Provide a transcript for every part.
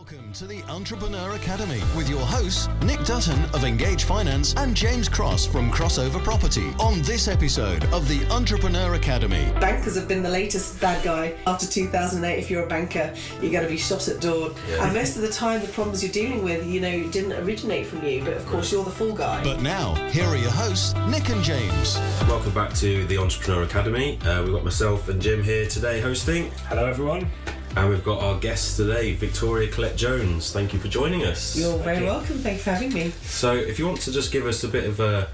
Welcome to the Entrepreneur Academy with your hosts, Nick Dutton of Engage Finance and James Cross from Crossover Property. On this episode of the Entrepreneur Academy. Bankers have been the latest bad guy. After 2008, if you're a banker, you're going to be shot at dawn. Yeah. And most of the time, the problems you're dealing with, didn't originate from you, but of course, you're the fall guy. But now, here are your hosts, Nick and James. Welcome back to the Entrepreneur Academy. We've got myself and Jim here today hosting. Hello, everyone. And we've got our guest today, Victoria Collette-Jones. Thank you for joining us. You're very welcome. Thank you for having me. So if you want to just give us a bit of an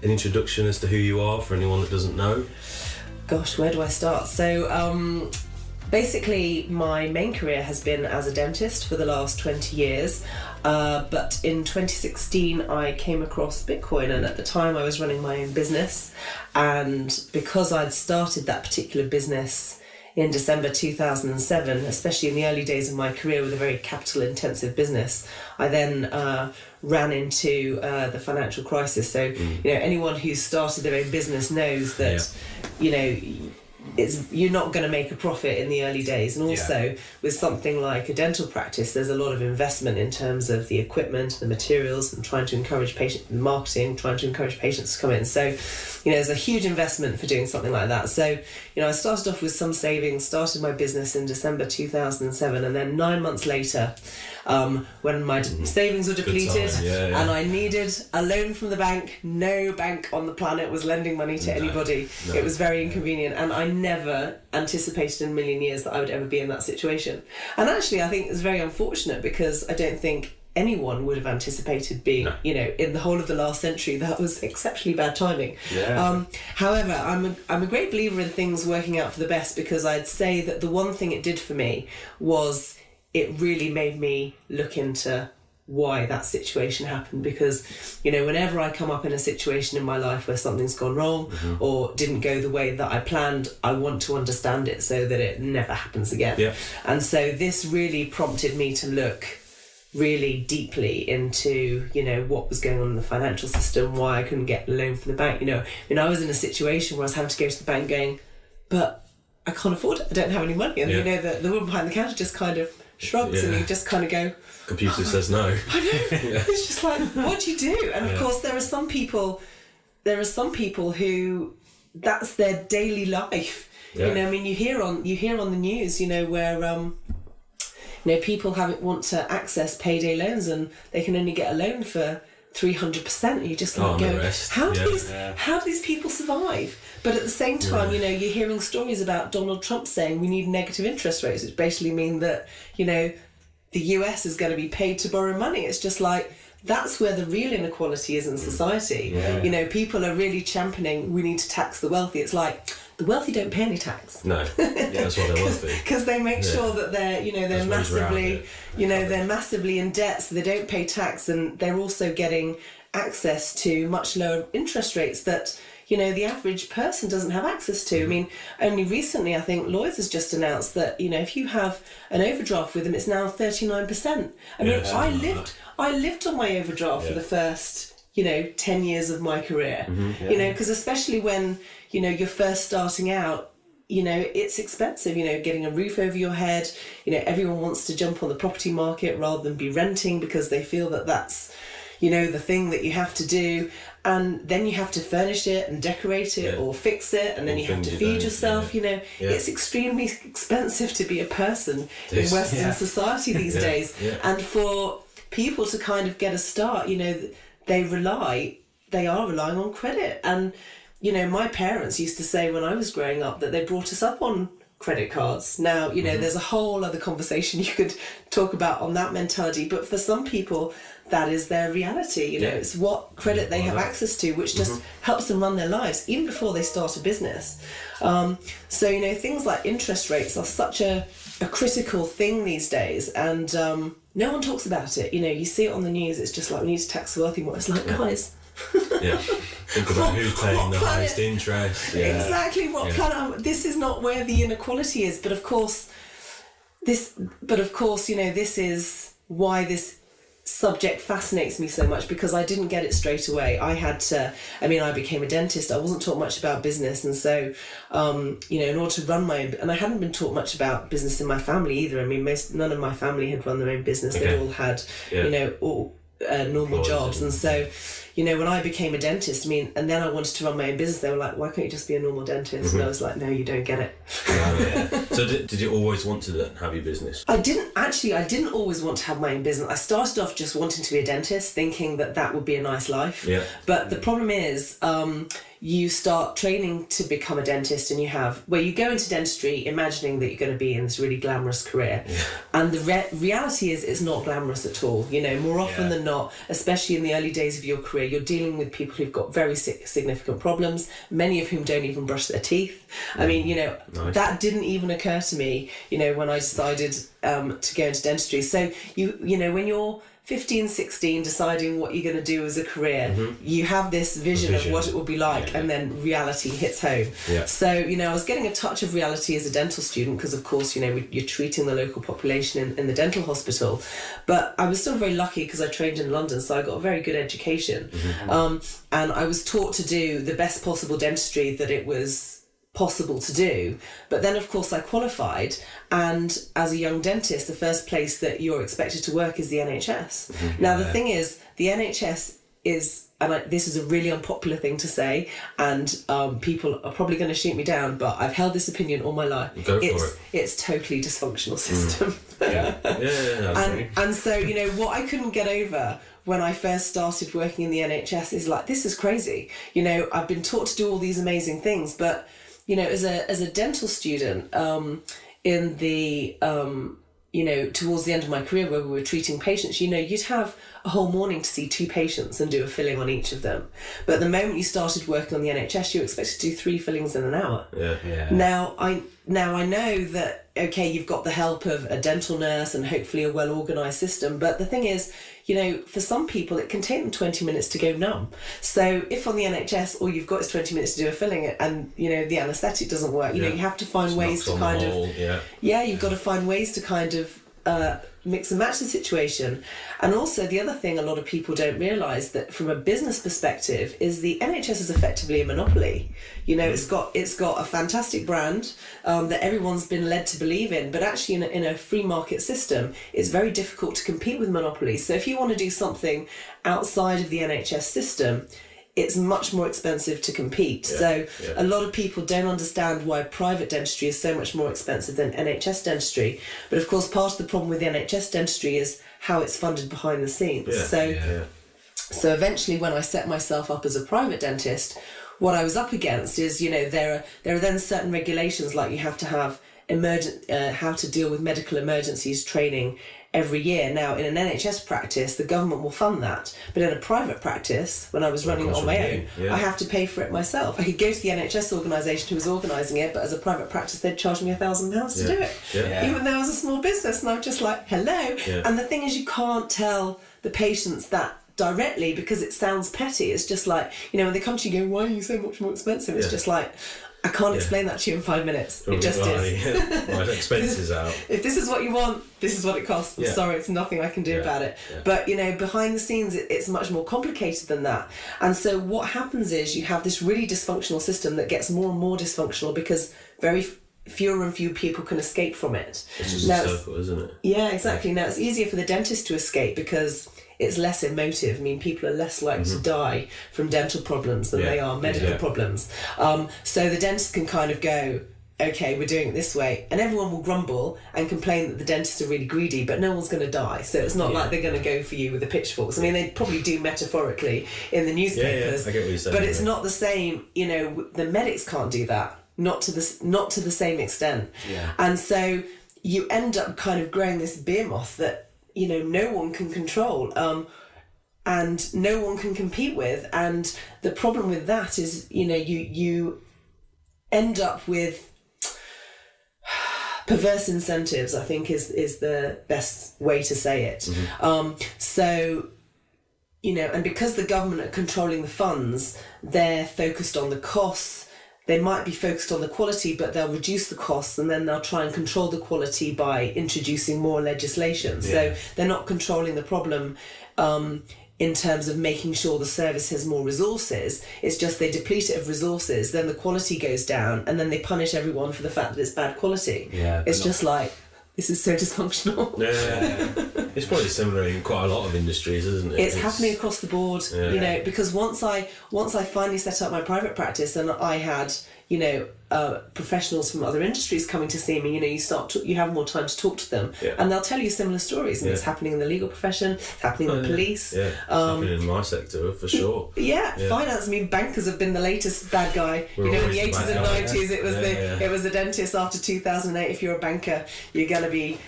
introduction as to who you are for anyone that doesn't know. Gosh, where do I start? So basically my main career has been as a dentist for the last 20 years. But in 2016 I came across Bitcoin, and at the time I was running my own business. And because I'd started that particular business in December 2007, especially in the early days of my career with a very capital-intensive business, I then ran into the financial crisis. So, anyone who's started their own business knows that, you're not going to make a profit in the early days. And also, with something like a dental practice, there's a lot of investment in terms of the equipment, the materials, and trying to encourage patient marketing, trying to encourage patients to come in. So, there's a huge investment for doing something like that. So, I started off with some savings, started my business in December 2007, and then 9 months later, when my savings were depleted and I needed a loan from the bank, no bank on the planet was lending money to anybody. It was very inconvenient, and I never anticipated in a million years that I would ever be in that situation. And actually, I think it's very unfortunate, because I don't think anyone would have anticipated being, in the whole of the last century. That was exceptionally bad timing. However, I'm a great believer in things working out for the best, because I'd say that the one thing it did for me was it really made me look into why that situation happened. Because, whenever I come up in a situation in my life where something's gone wrong or didn't go the way that I planned, I want to understand it so that it never happens again. And so this really prompted me to look really deeply into, what was going on in the financial system, why I couldn't get a loan from the bank. I was in a situation where I was having to go to the bank going, but I can't afford it, I don't have any money. And the woman behind the counter just kind of shrugs and you just kind of go, computer says no. I know. It's just like, what do you do? And of course there are some people who that's their daily life. You hear on the news, where people want to access payday loans and they can only get a loan for 300%. You just go, how do these people survive? But at the same time, you're hearing stories about Donald Trump saying we need negative interest rates, which basically mean that, the US is going to be paid to borrow money. It's just like, that's where the real inequality is in society. People are really championing, we need to tax the wealthy. It's like, the wealthy don't pay any tax. No, that's what they want to be. Because they make sure that they're massively in debt, so they don't pay tax, and they're also getting access to much lower interest rates that the average person doesn't have access to. I mean, only recently, I think Lloyds has just announced that if you have an overdraft with them, it's now 39%. I lived on my overdraft for the first 10 years of my career. Because especially when you're first starting out, it's expensive, getting a roof over your head. Everyone wants to jump on the property market rather than be renting, because they feel that that's the thing that you have to do. And then you have to furnish it and decorate it or fix it, and then you have to feed yourself. It's extremely expensive to be a person in Western society these days. And for people to kind of get a start, they are relying on credit. And my parents used to say when I was growing up that they brought us up on credit cards. Now, there's a whole other conversation you could talk about on that mentality, but for some people that is their reality. It's what credit they have access to, which just helps them run their lives even before they start a business. So things like interest rates are such a critical thing these days, and no one talks about it. You see it on the news, it's just like, we need to tax the wealthy more. It's like, guys, think about who's paying the highest interest. Exactly, what planet? This is not where the inequality is. But of course, this is why this subject fascinates me so much because I didn't get it straight away. I became a dentist. I wasn't taught much about business, and so in order to run my own, and I hadn't been taught much about business in my family either. I mean, none of my family had run their own business. Okay. They all had normal jobs, and so when I became a dentist, and then I wanted to run my own business, they were like, why can't you just be a normal dentist? And I was like, no, you don't get it. So did you always want to have your business? I didn't always want to have my own business. I started off just wanting to be a dentist, thinking that would be a nice life. Yeah. But the problem is, you start training to become a dentist, and you go into dentistry imagining that you're going to be in this really glamorous career. Yeah. And the reality is it's not glamorous at all. More often than not, especially in the early days of your career, you're dealing with people who've got very significant problems, many of whom don't even brush their teeth. I mean, nice. That didn't even occur to me, when I decided to go into dentistry. So, when you're 15, 16, deciding what you're going to do as a career, you have this vision of what it will be like, and then reality hits home. Yeah. So, I was getting a touch of reality as a dental student because, of course, you're treating the local population in the dental hospital. But I was still very lucky because I trained in London, so I got a very good education. And I was taught to do the best possible dentistry that it was possible to do. But then, of course, I qualified, and as a young dentist, the first place that you're expected to work is the NHS. Now, the thing is, the NHS is, this is a really unpopular thing to say, and people are probably going to shoot me down, but I've held this opinion all my life. It's totally dysfunctional system. And so, what I couldn't get over when I first started working in the NHS is like, this is crazy. I've been taught to do all these amazing things, but as a dental student, in the towards the end of my career where we were treating patients, you'd have a whole morning to see 2 patients and do a filling on each of them. But the moment you started working on the NHS, you were expected to do 3 fillings in an hour. Yeah. Now I know that, okay, you've got the help of a dental nurse and hopefully a well-organised system, but the thing is, for some people it can take them 20 minutes to go numb. So if on the NHS all you've got is 20 minutes to do a filling and the anaesthetic doesn't work, you have to find ways to kind of you've got to find ways to kind of mix and match the situation. And also the other thing a lot of people don't realise, that from a business perspective, is the NHS is effectively a monopoly. It's got a fantastic brand that everyone's been led to believe in, but actually in a free market system, it's very difficult to compete with monopolies. So if you want to do something outside of the NHS system, it's much more expensive to compete. A lot of people don't understand why private dentistry is so much more expensive than NHS dentistry. But of course, part of the problem with the NHS dentistry is how it's funded behind the scenes. So eventually, when I set myself up as a private dentist, what I was up against is, there are then certain regulations, like you have to have how to deal with medical emergencies training every year. Now, in an NHS practice, the government will fund that. But in a private practice, when I was running it on my own, I have to pay for it myself. I could go to the NHS organisation who was organising it, but as a private practice, they'd charge me £1,000 to do it. Even though I was a small business, and I'm just like, hello. And the thing is, you can't tell the patients that directly because it sounds petty. It's just like, when they come to you going, why are you so much more expensive? It's just like, I can't explain that to you in 5 minutes. It just is. Right, expenses out. If this is what you want, this is what it costs. I'm sorry, it's nothing I can do about it. But, behind the scenes, it's much more complicated than that. And so what happens is you have this really dysfunctional system that gets more and more dysfunctional because very fewer and fewer people can escape from it. It's just a circle, isn't it? Yeah, exactly. Now, it's easier for the dentist to escape because it's less emotive. I mean, people are less likely to die from dental problems than they are medical problems. So the dentist can kind of go, okay, we're doing it this way. And everyone will grumble and complain that the dentists are really greedy, but no one's going to die. So it's not like they're going to go for you with the pitchforks. I mean, they probably do metaphorically in the newspapers. I get what you're saying. But it's not the same, the medics can't do that. Not to the same extent. Yeah. And so you end up kind of growing this behemoth that, no one can control and no one can compete with. And the problem with that is, you end up with perverse incentives, I think is the best way to say it. So, and because the government are controlling the funds, they're focused on the costs they might be focused on the quality, but they'll reduce the costs, and then they'll try and control the quality by introducing more legislation. So they're not controlling the problem in terms of making sure the service has more resources. It's just they deplete it of resources, then the quality goes down, and then they punish everyone for the fact that it's bad quality. It's just like, this is so dysfunctional. It's probably similar in quite a lot of industries, isn't it? It's happening across the board, you know, because once I finally set up my private practice and I had, you know, professionals from other industries coming to see me, you know, you have more time to talk to them, and they'll tell you similar stories. And it's happening in the legal profession, it's happening in the police. It's happening in my sector for sure. Finance. I mean, bankers have been the latest bad guy. You know, in the 80s and 90s, it was the dentist. After 2008, if you're a banker, you're gonna be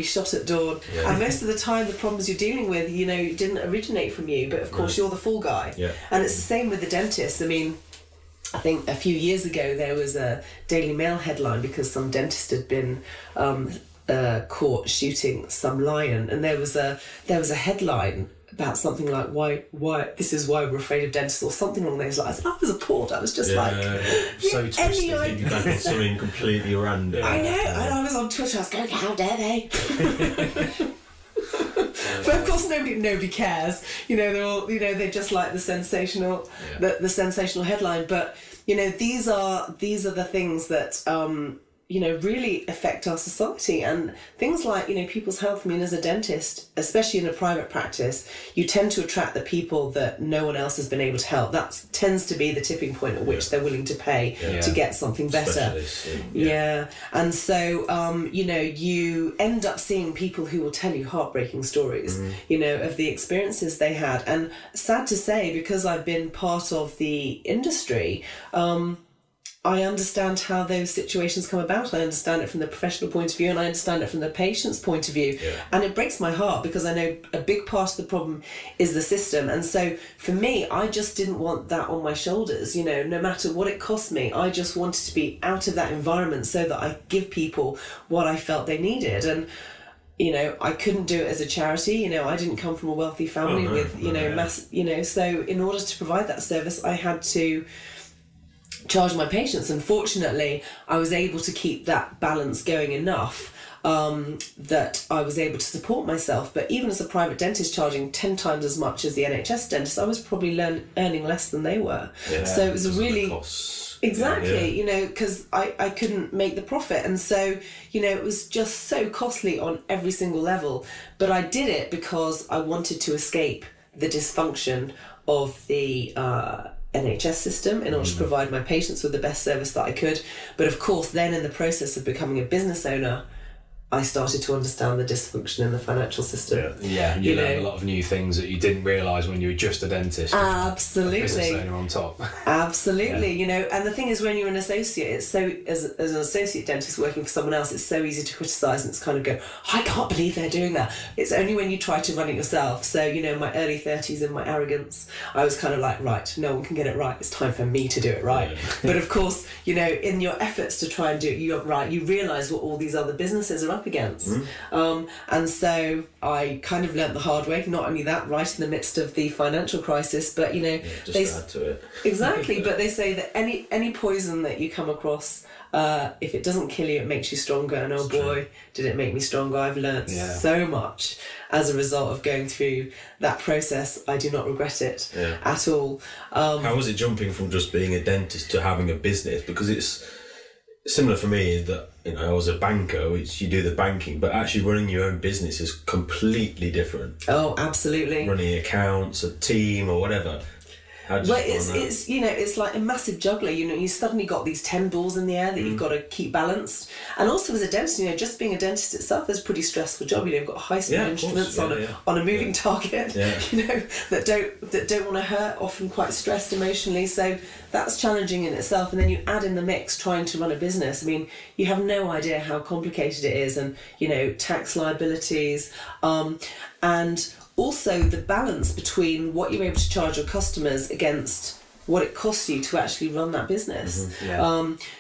shot at dawn. And most of the time, the problems you're dealing with, you know, didn't originate from you, but of course you're the fall guy. And it's the same with the dentist. I mean, I think a few years ago there was a Daily Mail headline because some dentist had been caught shooting some lion, and there was a headline about something like why this is why we're afraid of dentists, or something along those lines. I was appalled. I was just like, so twisted. You'd back on something completely random. I know. And I was on Twitter. I was going, how dare they? But of course, nobody cares. You know, they're all, you know, they just like the sensational, the sensational headline. But you know, these are the things that you know, really affect our society, and things like, you know, people's health. I mean, as a dentist, especially in a private practice, you tend to attract the people that no one else has been able to help. That tends to be the tipping point at which they're willing to pay to get something better. And so, you know, you end up seeing people who will tell you heartbreaking stories, you know, of the experiences they had. And sad to say, because I've been part of the industry, I understand how those situations come about. I understand it from the professional point of view, and I understand it from the patient's point of view. And it breaks my heart, because I know a big part of the problem is the system. And so for me, I just didn't want that on my shoulders. You know, no matter what it cost me, I just wanted to be out of that environment so that I give people what I felt they needed. And you know, I couldn't do it as a charity. You know, I didn't come from a wealthy family with, you know, mass, you know, so in order to provide that service, I had to charge my patients, and fortunately I was able to keep that balance going enough that I was able to support myself. But even as a private dentist charging 10 times as much as the NHS dentist, I was probably earning less than they were. So it was a really you know, because I couldn't make the profit, and so, you know, it was just so costly on every single level. But I did it because I wanted to escape the dysfunction of the NHS system in order to provide my patients with the best service that I could. But of course, then in the process of becoming a business owner, I started to understand the dysfunction in the financial system. You learned a lot of new things that you didn't realise when you were just a dentist. Absolutely. A business owner on top. Absolutely. You know, and the thing is, when you're an associate, it's so, as an associate dentist working for someone else, it's so easy to criticise, and it's kind of go, I can't believe they're doing that. It's only when you try to run it yourself. So, you know, in my early 30s, in my arrogance, I was kind of like, right, no one can get it right. It's time for me to do it right. But of course, you know, in your efforts to try and do it right, you realise what all these other businesses are up against. And so I kind of learnt the hard way. Not only that, right in the midst of the financial crisis, but you know, just add to it. Exactly. But they say that any poison that you come across, if it doesn't kill you, it makes you stronger. And oh boy, did it make me stronger. I've learnt so much as a result of going through that process. I do not regret it at all. How was it jumping from just being a dentist to having a business? Because it's similar for me, that, you know, I was a banker, which you do the banking, but actually running your own business is completely different. Oh, absolutely. Running accounts, a team, or whatever. Well, it's you know, it's like a massive juggler. You know, you suddenly got these 10 balls in the air that you've got to keep balanced. And also as a dentist, you know, just being a dentist itself is a pretty stressful job. You know, you've got high-speed instruments on a moving target. You know, that don't want to hurt. Often quite stressed emotionally. So that's challenging in itself. And then you add in the mix trying to run a business. I mean, you have no idea how complicated it is, and you know, tax liabilities, and also the balance between what you're able to charge your customers against what it costs you to actually run that business.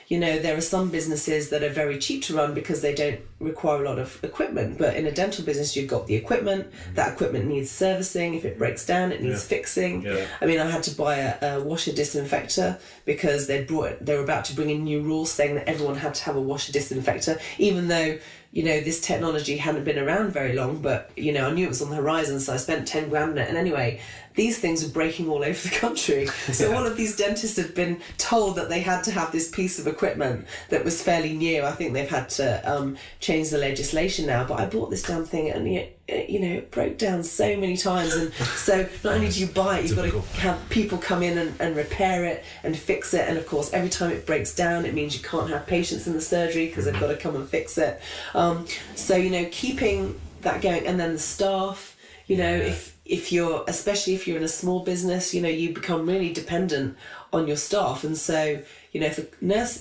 You know, there are some businesses that are very cheap to run because they don't require a lot of equipment, but in a dental business you've got the equipment. That equipment needs servicing. If it breaks down, it needs fixing. I mean, I had to buy a washer disinfector because they were about to bring in new rules saying that everyone had to have a washer disinfector, even though, you know, this technology hadn't been around very long, but, you know, I knew it was on the horizon, so I spent 10 grand on it. And anyway, these things are breaking all over the country. So all of these dentists had been told that they had to have this piece of equipment that was fairly new. I think they've had to change the legislation now, but I bought this damn thing and it broke down so many times. And so not only do you buy it, you've got to have people come in and repair it and fix it. And of course, every time it breaks down, it means you can't have patients in the surgery because they've got to come and fix it. So, you know, keeping that going, and then the staff, you know, if you're, especially if you're in a small business, you know, you become really dependent on your staff. And so, you know, if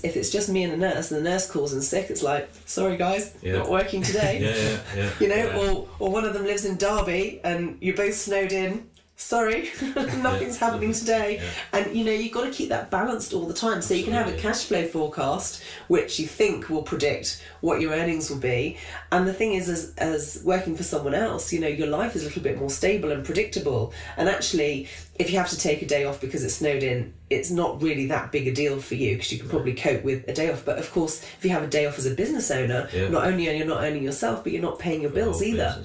it's just me and the nurse calls in sick, it's like, sorry guys, not working today. You know, or one of them lives in Derby and you're both snowed in. Sorry, nothing's happening today. And, you know, you've got to keep that balanced all the time. So you can have a cash flow forecast, which you think will predict what your earnings will be. And the thing is, as working for someone else, you know, your life is a little bit more stable and predictable. And actually, if you have to take a day off because it's snowed in, it's not really that big a deal for you because you can probably cope with a day off. But of course, if you have a day off as a business owner, not only are you not earning yourself, but you're not paying your bills either.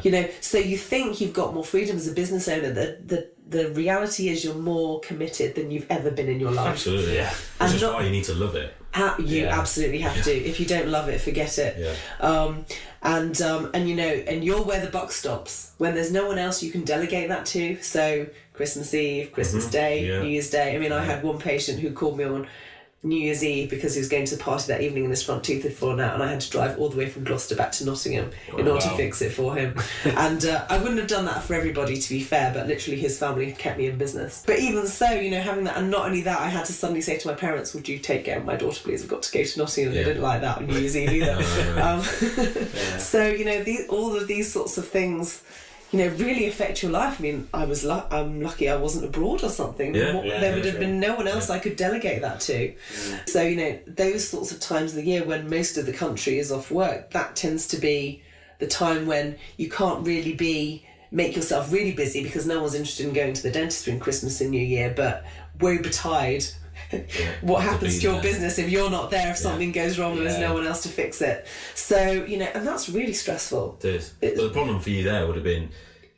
You know, so you think you've got more freedom as a business owner. The reality is you're more committed than you've ever been in your life. Absolutely, Which is why you need to love it. You absolutely have to. If you don't love it, forget it. And you know, and you're where the buck stops. When there's no one else you can delegate that to. So Christmas Eve, Christmas Day, New Year's Day. I mean, I had one patient who called me on New Year's Eve because he was going to the party that evening and his front tooth had fallen out, and I had to drive all the way from Gloucester back to Nottingham in order to fix it for him. And I wouldn't have done that for everybody, to be fair, but literally his family kept me in business. But even so, you know, having that, and not only that, I had to suddenly say to my parents, would you take care of my daughter, please? I've got to go to Nottingham. They didn't like that on New Year's Eve either. So, you know, all of these sorts of things, you know, really affect your life. I mean, I'm lucky I wasn't abroad or something. There would have been no one else I could delegate that to. So, you know, those sorts of times of the year when most of the country is off work, that tends to be the time when you can't really make yourself really busy because no one's interested in going to the dentist during Christmas and New Year, but woe betide. What happens to your business if you're not there, if something goes wrong and there's no one else to fix it? So, you know, and that's really stressful. It is. But the problem for you there would have been,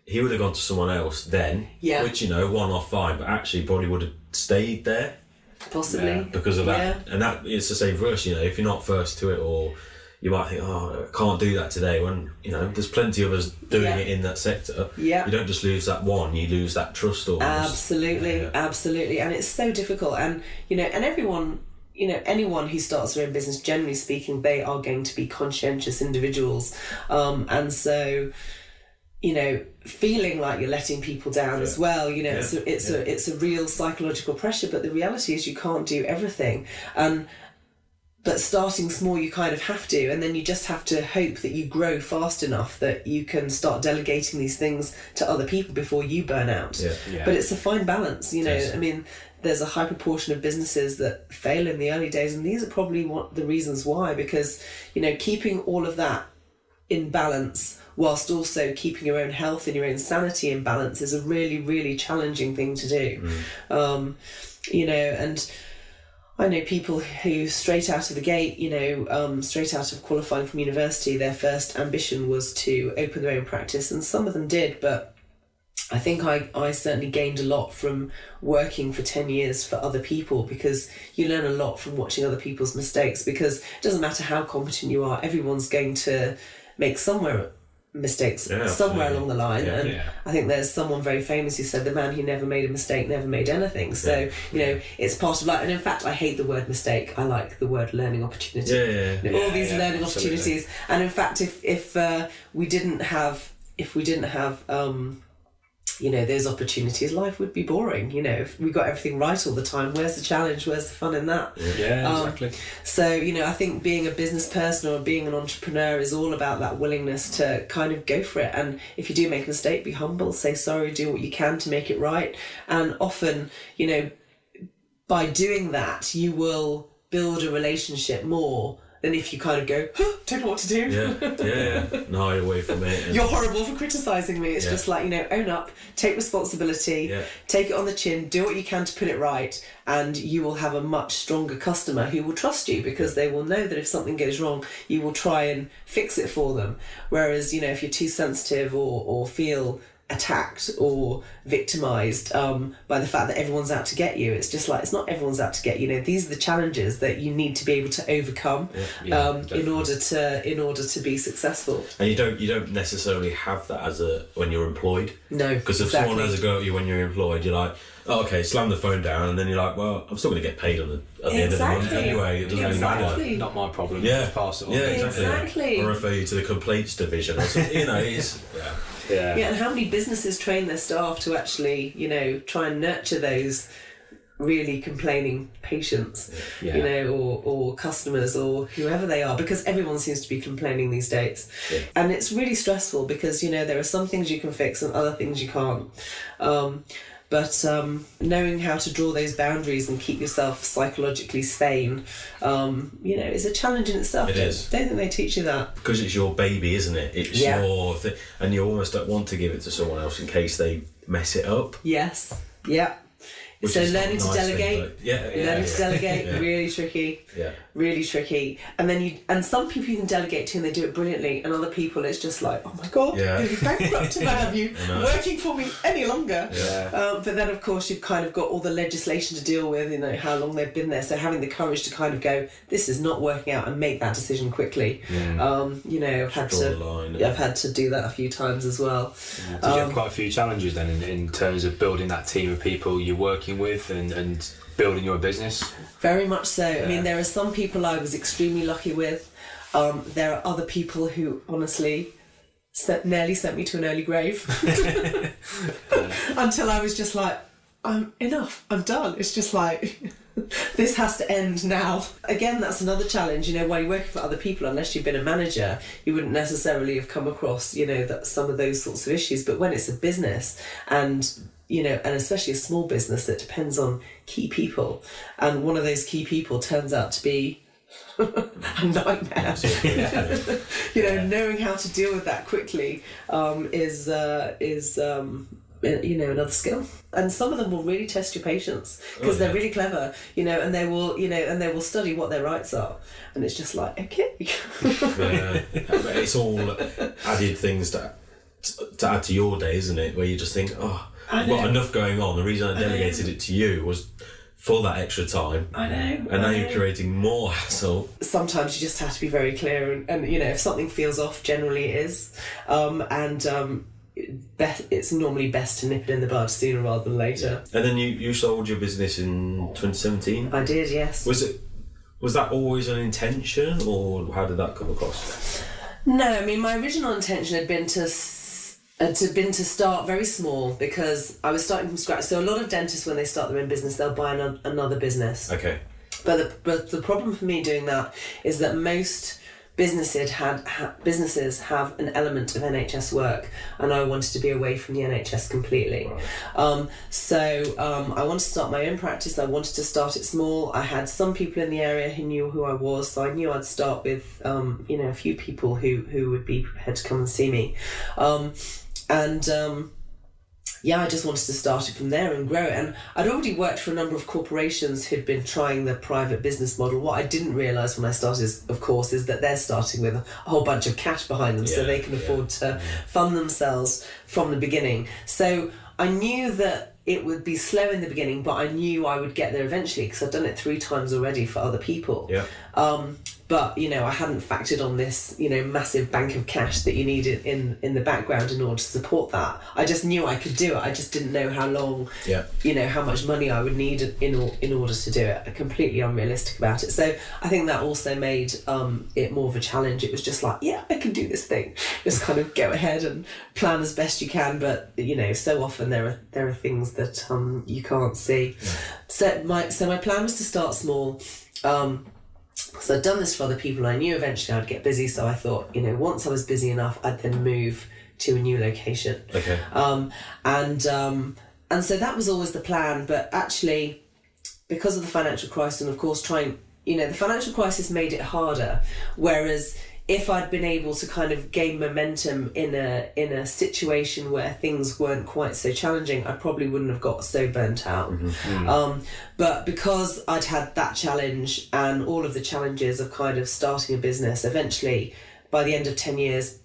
he would have gone to someone else then, which, you know, one off fine, but actually probably would have stayed there. Possibly. Because of that. And that it's the same for us, you know, if you're not first to it, or you might think, oh, I can't do that today, when, you know, there's plenty of us doing it in that sector. You don't just lose that one, you lose that trust almost. Absolutely. And it's so difficult. And, you know, and everyone, you know, anyone who starts their own business, generally speaking, they are going to be conscientious individuals. And so, you know, feeling like you're letting people down as well, you know, it's a real psychological pressure, but the reality is you can't do everything. But starting small, you kind of have to, and then you just have to hope that you grow fast enough that you can start delegating these things to other people before you burn out. But it's a fine balance, you know. I mean, there's a high proportion of businesses that fail in the early days, and these are probably the reasons why, because, you know, keeping all of that in balance whilst also keeping your own health and your own sanity in balance is a really, really challenging thing to do. You know, and I know people who straight out of the gate, you know, straight out of qualifying from university, their first ambition was to open their own practice, and some of them did, but I think I certainly gained a lot from working for 10 years for other people, because you learn a lot from watching other people's mistakes, because it doesn't matter how competent you are, everyone's going to make mistakes somewhere along the line. And I think there's someone very famous who said the man who never made a mistake never made anything. So you know, it's part of life. And in fact, I hate the word mistake. I like the word learning opportunity. All these learning opportunities. And in fact, if we didn't have you know, those opportunities, life would be boring. You know, if we got everything right all the time, where's the challenge? Where's the fun in that? Exactly. So, you know, I think being a business person or being an entrepreneur is all about that willingness to kind of go for it. And if you do make a mistake, be humble, say sorry, do what you can to make it right. And often, you know, by doing that, you will build a relationship more than if you kind of go, don't know what to do. No, away from it. You're horrible for criticising me. It's just like, own up, take responsibility, take it on the chin, do what you can to put it right, and you will have a much stronger customer who will trust you because they will know that if something goes wrong, you will try and fix it for them. Whereas, if you're too sensitive or feel attacked or victimised by the fact that everyone's out to get you, it's just like, it's not everyone's out to get you. These are the challenges that you need to be able to overcome in order to be successful. And you don't necessarily have that when you're employed. No, because if someone has a go at you when you're employed, you're like, oh, okay, slam the phone down, and then you're like, well, I'm still going to get paid at the end of the month anyway. It doesn't really matter. Not my problem. Yeah, pass it on. Yeah, exactly. Or refer you to the complaints division or something. It's Yeah, and how many businesses train their staff to actually, try and nurture those really complaining patients, or customers or whoever they are, because everyone seems to be complaining these days. Yeah. And it's really stressful because, there are some things you can fix and other things you can't. But knowing how to draw those boundaries and keep yourself psychologically sane, is a challenge in itself. It is. Don't think they teach you that. Because it's your baby, isn't it? It's your thing, and you almost don't want to give it to someone else in case they mess it up. Yes. Yeah. So learning to delegate, to delegate, really tricky. Yeah. Really tricky. And then and some people you can delegate to and they do it brilliantly, and other people it's just like, oh my God, you'll be bankrupt if I have you working for me any longer. Yeah. But then of course you've kind of got all the legislation to deal with, how long they've been there. So having the courage to kind of go, this is not working out, and make that decision quickly. I've had to do that a few times as well. Did you have quite a few challenges then in terms of building that team of people you're working with and building your business? Very much so. I mean, there are some people I was extremely lucky with. There are other people who honestly nearly sent me to an early grave until I was just like, I'm done. It's just like, this has to end now. Again, that's another challenge, while you're working for other people, unless you've been a manager, you wouldn't necessarily have come across, that some of those sorts of issues. But when it's a business and especially a small business that depends on key people, and one of those key people turns out to be a nightmare. Knowing how to deal with that quickly is another skill. And some of them will really test your patience because they're really clever, and they will study what their rights are, and it's just like, okay. It's all added things to add to your day, isn't it? Where you just think, I've got enough going on. The reason I delegated it to you was for that extra time. I know. And now you're creating more hassle. Sometimes you just have to be very clear, and if something feels off, generally it is. It's normally best to nip it in the bud sooner rather than later. And then you sold your business in 2017? I did, yes. Was that always an intention, or how did that come across? No, I mean, my original intention had been to start very small, because I was starting from scratch. So a lot of dentists, when they start their own business, they'll buy another business. Okay. But the problem for me doing that is that most businesses have an element of NHS work, and I wanted to be away from the NHS completely. Right. So I wanted to start my own practice. I wanted to start it small. I had some people in the area who knew who I was, so I knew I'd start with a few people who would be prepared to come and see me. I just wanted to start it from there and grow it. And I'd already worked for a number of corporations who'd been trying the private business model. What I didn't realise when I started, of course, is that they're starting with a whole bunch of cash behind them, so they can afford to fund themselves from the beginning. So I knew that it would be slow in the beginning, but I knew I would get there eventually, because I've done it 3 times already for other people. Yeah. But, I hadn't factored on this, massive bank of cash that you needed in the background in order to support that. I just knew I could do it. I just didn't know how long, how much money I would need in order to do it. I'm completely unrealistic about it. So I think that also made it more of a challenge. It was just like, I can do this thing. Just kind of go ahead and plan as best you can. But, so often there are things that you can't see. Yeah. So my plan was to start small. Because I'd done this for other people, I knew eventually I'd get busy, so I thought, once I was busy enough, I'd then move to a new location. Okay. And so that was always the plan, but actually, because of the financial crisis, and of course the financial crisis made it harder, whereas if I'd been able to kind of gain momentum in a situation where things weren't quite so challenging, I probably wouldn't have got so burnt out. But because I'd had that challenge and all of the challenges of kind of starting a business, eventually by the end of 10 years,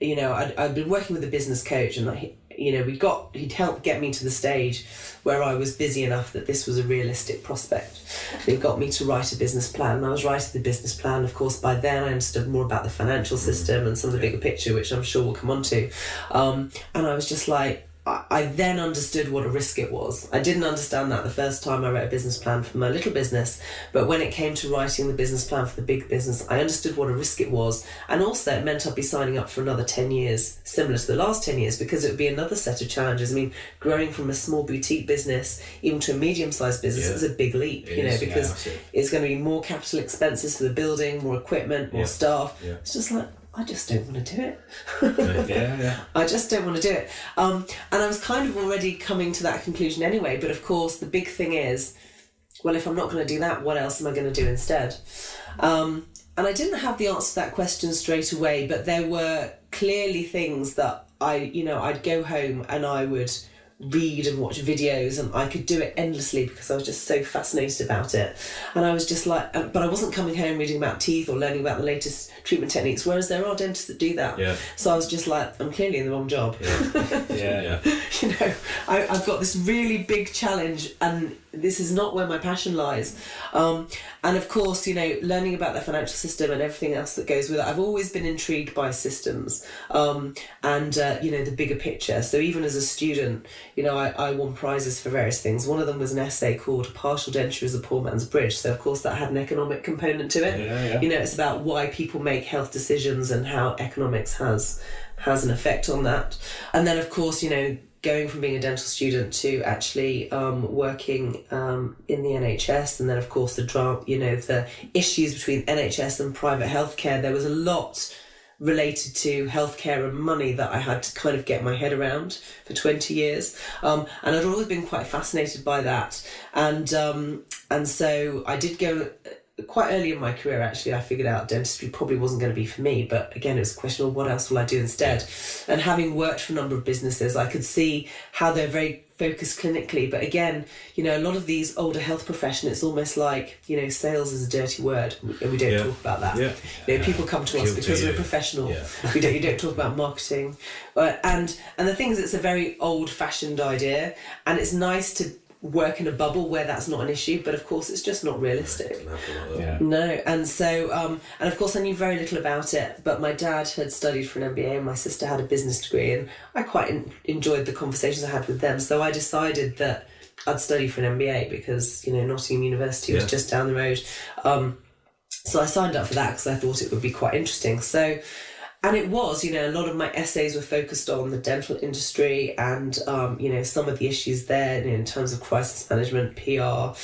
I'd been working with a business coach, and he'd helped get me to the stage where I was busy enough that this was a realistic prospect. He got me to write a business plan, and I was writing the business plan. Of course, by then I understood more about the financial system and some of the bigger picture, which I'm sure we'll come on to. And I was just like, I then understood what a risk it was. I didn't understand that the first time I wrote a business plan for my little business, but when it came to writing the business plan for the big business, I understood what a risk it was. And also it meant I'd be signing up for another 10 years, similar to the last 10 years, because it would be another set of challenges. I mean, growing from a small boutique business even to a medium-sized business is a big leap, because it's going to be more capital expenses for the building, more equipment, more staff. Yeah. It's just like, I just don't want to do it. I just don't want to do it. And I was kind of already coming to that conclusion anyway, but of course the big thing is, well, if I'm not going to do that, what else am I going to do instead? And I didn't have the answer to that question straight away, but there were clearly things that I'd go home and I would read and watch videos, and I could do it endlessly because I was just so fascinated about it. And I was just like, but I wasn't coming home reading about teeth or learning about the latest treatment techniques, whereas there are dentists that do that. So I was just like, I'm clearly in the wrong job. I've got this really big challenge, and this is not where my passion lies. And of course, learning about the financial system and everything else that goes with it, I've always been intrigued by systems and the bigger picture. So even as a student, I won prizes for various things. One of them was an essay called Partial Denture is a Poor Man's Bridge. So of course that had an economic component to it. It's about why people make health decisions and how economics has an effect on that. And then of course, going from being a dental student to actually working in the NHS, and then of course the issues between NHS and private healthcare. There was a lot related to healthcare and money that I had to kind of get my head around for 20 years. And I'd always been quite fascinated by that. And so I did go quite early in my career, actually. I figured out dentistry probably wasn't going to be for me, but again, it was a question of what else will I do instead? And having worked for a number of businesses, I could see how they're very focused clinically, but again, a lot of these older health professions, it's almost like, sales is a dirty word, and we don't talk about that. People come to us because we're professional. You don't talk about marketing, and the thing is, it's a very old-fashioned idea, and it's nice to work in a bubble where that's not an issue, but of course it's just not realistic. No. And so and of course I knew very little about it, but my dad had studied for an MBA and my sister had a business degree, and I quite enjoyed the conversations I had with them. So I decided that I'd study for an MBA because Nottingham University was just down the road. So I signed up for that because I thought it would be quite interesting. And it was, a lot of my essays were focused on the dental industry and, some of the issues there in terms of crisis management, PR.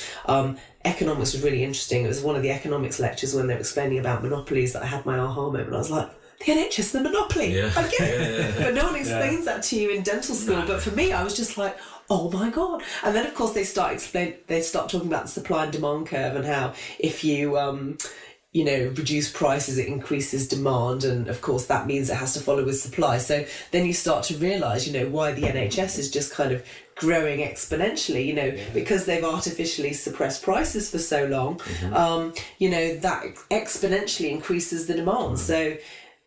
Economics was really interesting. It was one of the economics lectures when they were explaining about monopolies that I had my aha moment. I was like, the NHS is a monopoly. I get it. But no one explains that to you in dental school. But for me, I was just like, oh my God. And then, of course, they start talking about the supply and demand curve and how if you reduce prices, it increases demand, and of course that means it has to follow with supply. So then you start to realise, why the NHS is just kind of growing exponentially, because they've artificially suppressed prices for so long, that exponentially increases the demand. So,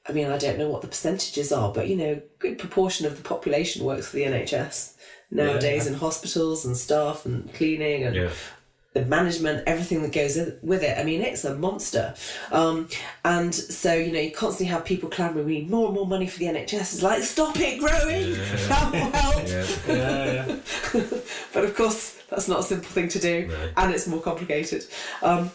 I mean, I don't know what the percentages are, but, a good proportion of the population works for the NHS nowadays in hospitals and staff and cleaning and the management, everything that goes with it. I mean, it's a monster. And so, you constantly have people clamouring, we need more and more money for the NHS. It's like, stop it growing! Help! But of course, that's not a simple thing to do, and it's more complicated. Anyway,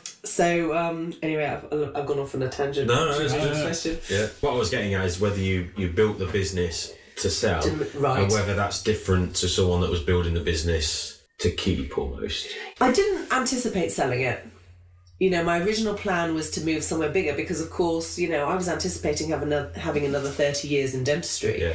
I've gone off on a tangent. No, it's a good question. Yeah. What I was getting at is whether you built the business to sell, and whether that's different to someone that was building the business to keep almost. I didn't anticipate selling it. my original plan was to move somewhere bigger because, of course, I was anticipating having another 30 years in dentistry.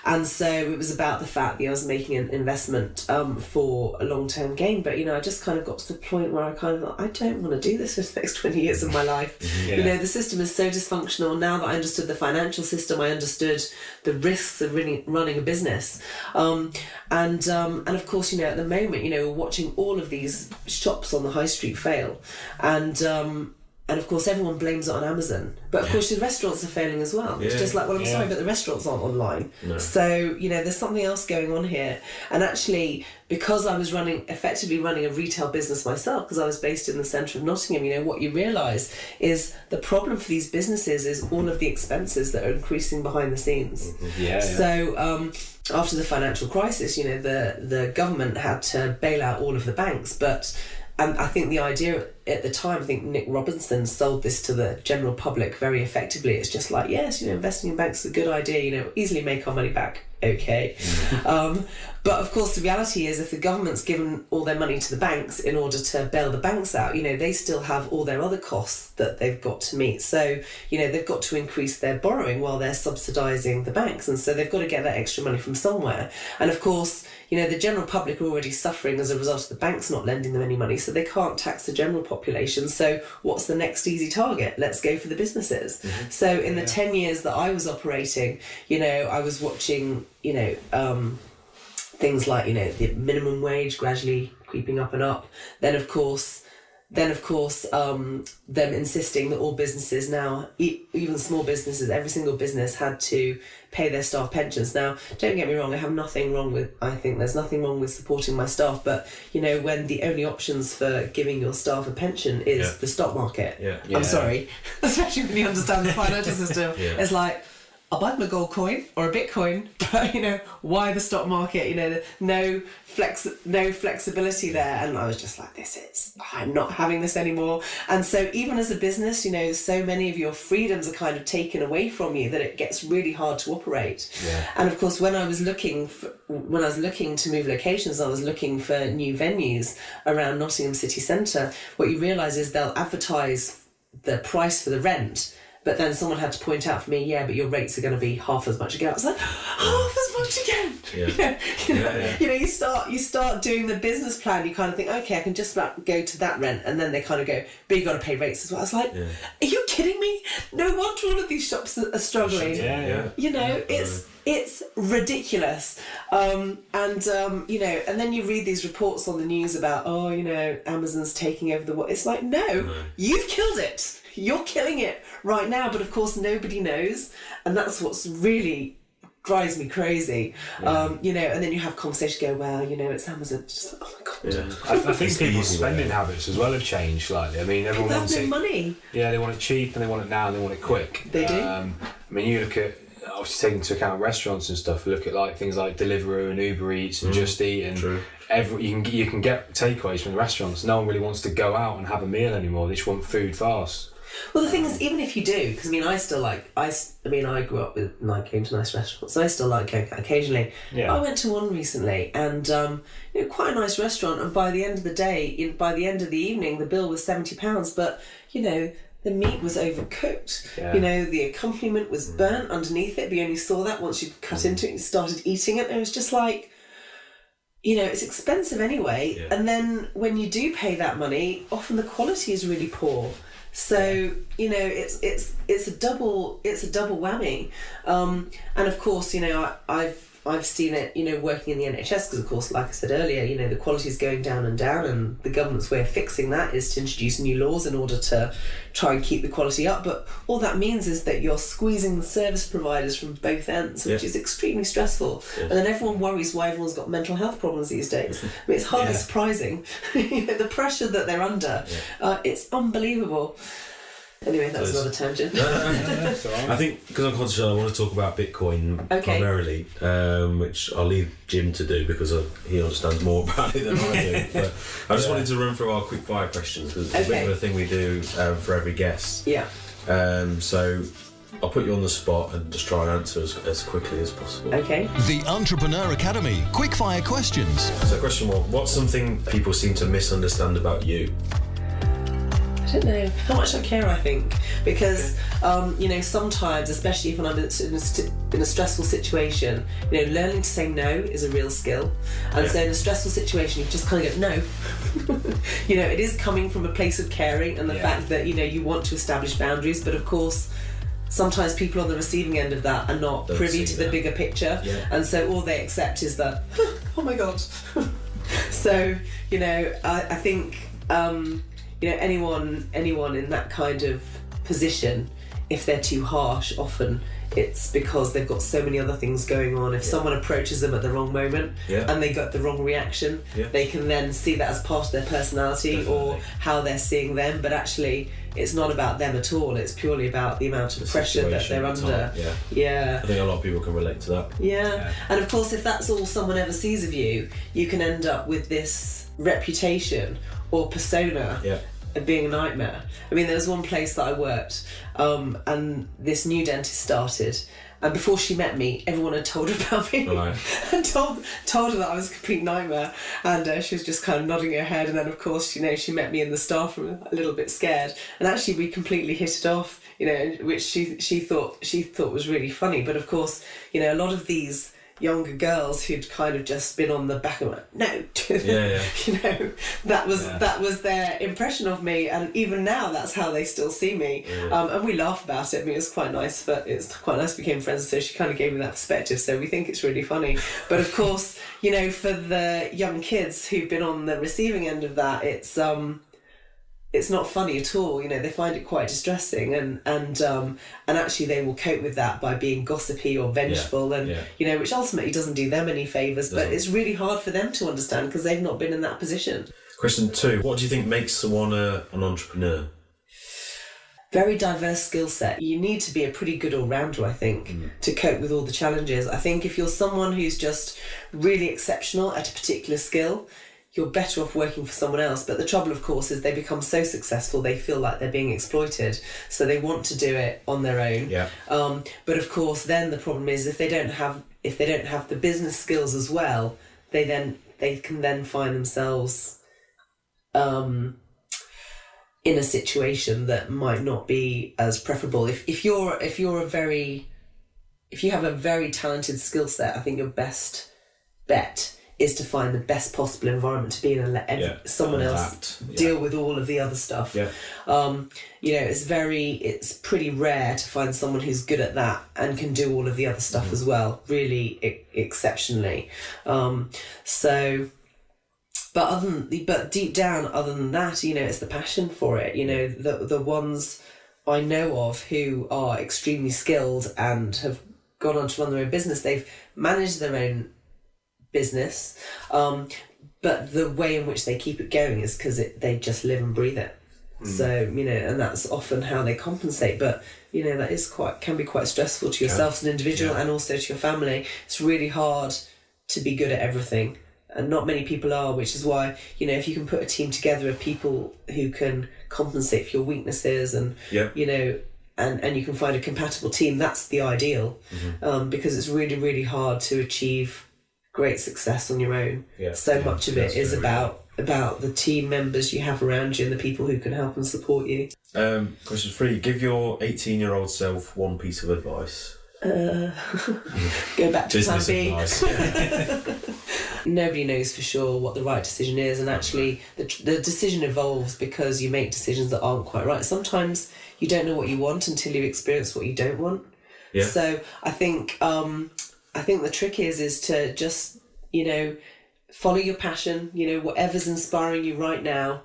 And so it was about the fact that I was making an investment for a long-term gain. But, I just kind of got to the point where I kind of thought, I don't want to do this for the next 20 years of my life. The system is so dysfunctional. Now that I understood the financial system, I understood the risks of running a business. And of course, at the moment, we're watching all of these shops on the high street fail. And of course everyone blames it on Amazon, but of course the restaurants are failing as well. It's just like, well, I'm sorry, but the restaurants aren't online. So there's something else going on here. And actually, because I was effectively running a retail business myself, because I was based in the centre of Nottingham, what you realise is the problem for these businesses is all of the expenses that are increasing behind the scenes. So after the financial crisis, the government had to bail out all of the banks, and I think the idea at the time, I think Nick Robinson sold this to the general public very effectively. It's just like, yes, investing in banks is a good idea, easily make our money back. Okay. But of course, the reality is if the government's given all their money to the banks in order to bail the banks out, they still have all their other costs that they've got to meet. So, they've got to increase their borrowing while they're subsidising the banks. And so they've got to get that extra money from somewhere. And of course, the general public are already suffering as a result of the banks not lending them any money, so they can't tax the general population. So what's the next easy target? Let's go for the businesses. So in the 10 years that I was operating, I was watching, things like, the minimum wage gradually creeping up and up. Then of course, them insisting that all businesses now, even small businesses, every single business had to pay their staff pensions. Now, don't get me wrong, I think there's nothing wrong with supporting my staff, but, when the only options for giving your staff a pension is the stock market, I'm sorry, especially when you understand the financial system, it's like, I'll buy them a gold coin or a Bitcoin, but why the stock market? No flexibility there, and I was just like, I'm not having this anymore. And so even as a business, so many of your freedoms are kind of taken away from you that it gets really hard to operate. And of course, when I was looking to move locations, I was looking for new venues around Nottingham city centre. What you realise is they'll advertise the price for the rent. But then someone had to point out for me, but your rates are going to be half as much again. I was like, half as much again? You start doing the business plan. You kind of think, okay, I can just about go to that rent, and then they kind of go, but you got to pay rates as well. I was like, are you kidding me? No wonder all of these shops are struggling. It's ridiculous. And then you read these reports on the news about, Amazon's taking over the world. It's like, no, you've killed it. You're killing it right now, but of course nobody knows, and that's what's really drives me crazy. And then you have conversations go, well, it's Amazon. It's just like, oh my god. I think people's spending habits as well have changed slightly. I mean, everyone wants no money. Yeah, they want it cheap and they want it now and they want it quick. They do. I mean, you look at, obviously taking into account restaurants and stuff, look at like things like Deliveroo and Uber Eats and Just Eat, and you can get takeaways from the restaurants. No one really wants to go out and have a meal anymore. They just want food fast. Well, the thing is, even if you do, because I grew up with going to nice restaurants, so I still like going occasionally. I went to one recently, and quite a nice restaurant, and by the end of the day, by the end of the evening, the bill was £70, but the meat was overcooked. The accompaniment was burnt underneath it, but you only saw that once you cut into it and started eating it. And it was just like, it's expensive anyway, and then when you do pay that money, often the quality is really poor. So it's a double whammy, and of course I've seen it working in the NHS, because of course, like I said earlier, the quality is going down, and the government's way of fixing that is to introduce new laws in order to try and keep the quality up. But all that means is that you're squeezing the service providers from both ends, which is extremely stressful. And then everyone worries why everyone's got mental health problems these days. I mean, it's hardly surprising. The pressure that they're under, it's unbelievable. Anyway, that was another tangent. I think because I'm conscious, I want to talk about Bitcoin primarily, which I'll leave Jim to do because he understands more about it than I do. But I just wanted to run through our quick fire questions, because it's a bit of a thing we do for every guest. So I'll put you on the spot and just try and answer as quickly as possible. Okay. The Entrepreneur Academy Quickfire Questions. So question one, what's something people seem to misunderstand about you? I don't know how much I care. I think because sometimes, especially if I'm in a stressful situation, learning to say no is a real skill. And so in a stressful situation, you just kind of go no. It is coming from a place of caring and the fact that you want to establish boundaries, but of course sometimes people on the receiving end of that are not privy to the bigger picture, and so all they accept is that oh my god. So I think anyone in that kind of position, if they're too harsh, often it's because they've got so many other things going on. If someone approaches them at the wrong moment and they got the wrong reaction, they can then see that as part of their personality or how they're seeing them, but actually it's not about them at all. It's purely about the amount of pressure that they're under. I think a lot of people can relate to that. And of course, if that's all someone ever sees of you, you can end up with this reputation or persona of being a nightmare. I mean, there was one place that I worked and this new dentist started, and before she met me, everyone had told her about me and told her that I was a complete nightmare, and she was just kind of nodding her head, and then of course she met me in the staff room a little bit scared, and actually we completely hit it off, which she thought was really funny. But of course a lot of these younger girls who'd kind of just been on the back of it, no, that was their impression of me, and even now that's how they still see me. And we laugh about it. I mean, it's quite nice, but it's quite nice we became friends, so she kind of gave me that perspective, so we think it's really funny. But of course for the young kids who've been on the receiving end of that, it's not funny at all. They find it quite distressing, and actually they will cope with that by being gossipy or vengeful, which ultimately doesn't do them any favours. But it's really hard for them to understand because they've not been in that position. Question 2: what do you think makes someone an entrepreneur? Very diverse skill set. You need to be a pretty good all-rounder, I think, to cope with all the challenges. I think if you're someone who's just really exceptional at a particular skill, you're better off working for someone else. But the trouble, of course, is they become so successful they feel like they're being exploited, so they want to do it on their own. But of course, then the problem is if they don't have the business skills as well, they can then find themselves in a situation that might not be as preferable. If you have a very talented skill set, I think your best bet is to find the best possible environment to be in and let someone else deal with all of the other stuff. It's pretty rare to find someone who's good at that and can do all of the other stuff as well, really exceptionally. But deep down, other than that, it's the passion for it. The ones I know of who are extremely skilled and have gone on to run their own business, they've managed their own business, but the way in which they keep it going is because they just live and breathe it. So and that's often how they compensate. But that can be quite stressful to yourself as an individual and also to your family. It's really hard to be good at everything, and not many people are, which is why if you can put a team together of people who can compensate for your weaknesses and and you can find a compatible team, that's the ideal. Because it's really, really hard to achieve great success on your own. So much of it is about the team members you have around you and the people who can help and support you. Question 3: give your 18-year-old self one piece of advice. Go back to plan B. Nobody knows for sure what the right decision is, and actually the decision evolves because you make decisions that aren't quite right. Sometimes you don't know what you want until you experience what you don't want. So I think the trick is to just, follow your passion, whatever's inspiring you right now,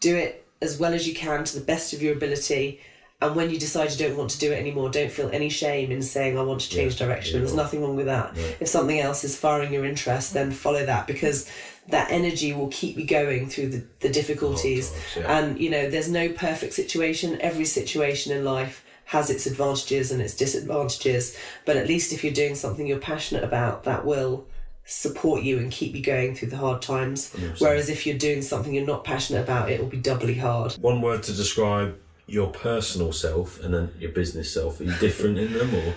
do it as well as you can to the best of your ability. And when you decide you don't want to do it anymore, don't feel any shame in saying, I want to change direction. There's nothing wrong with that. If something else is firing your interest, then follow that, because that energy will keep you going through the difficulties. And, there's no perfect situation. Every situation in life has its advantages and its disadvantages, but at least if you're doing something you're passionate about, that will support you and keep you going through the hard times. 100%. Whereas if you're doing something you're not passionate about, it will be doubly hard. One word to describe your personal self and then your business self. Are you different in them, or?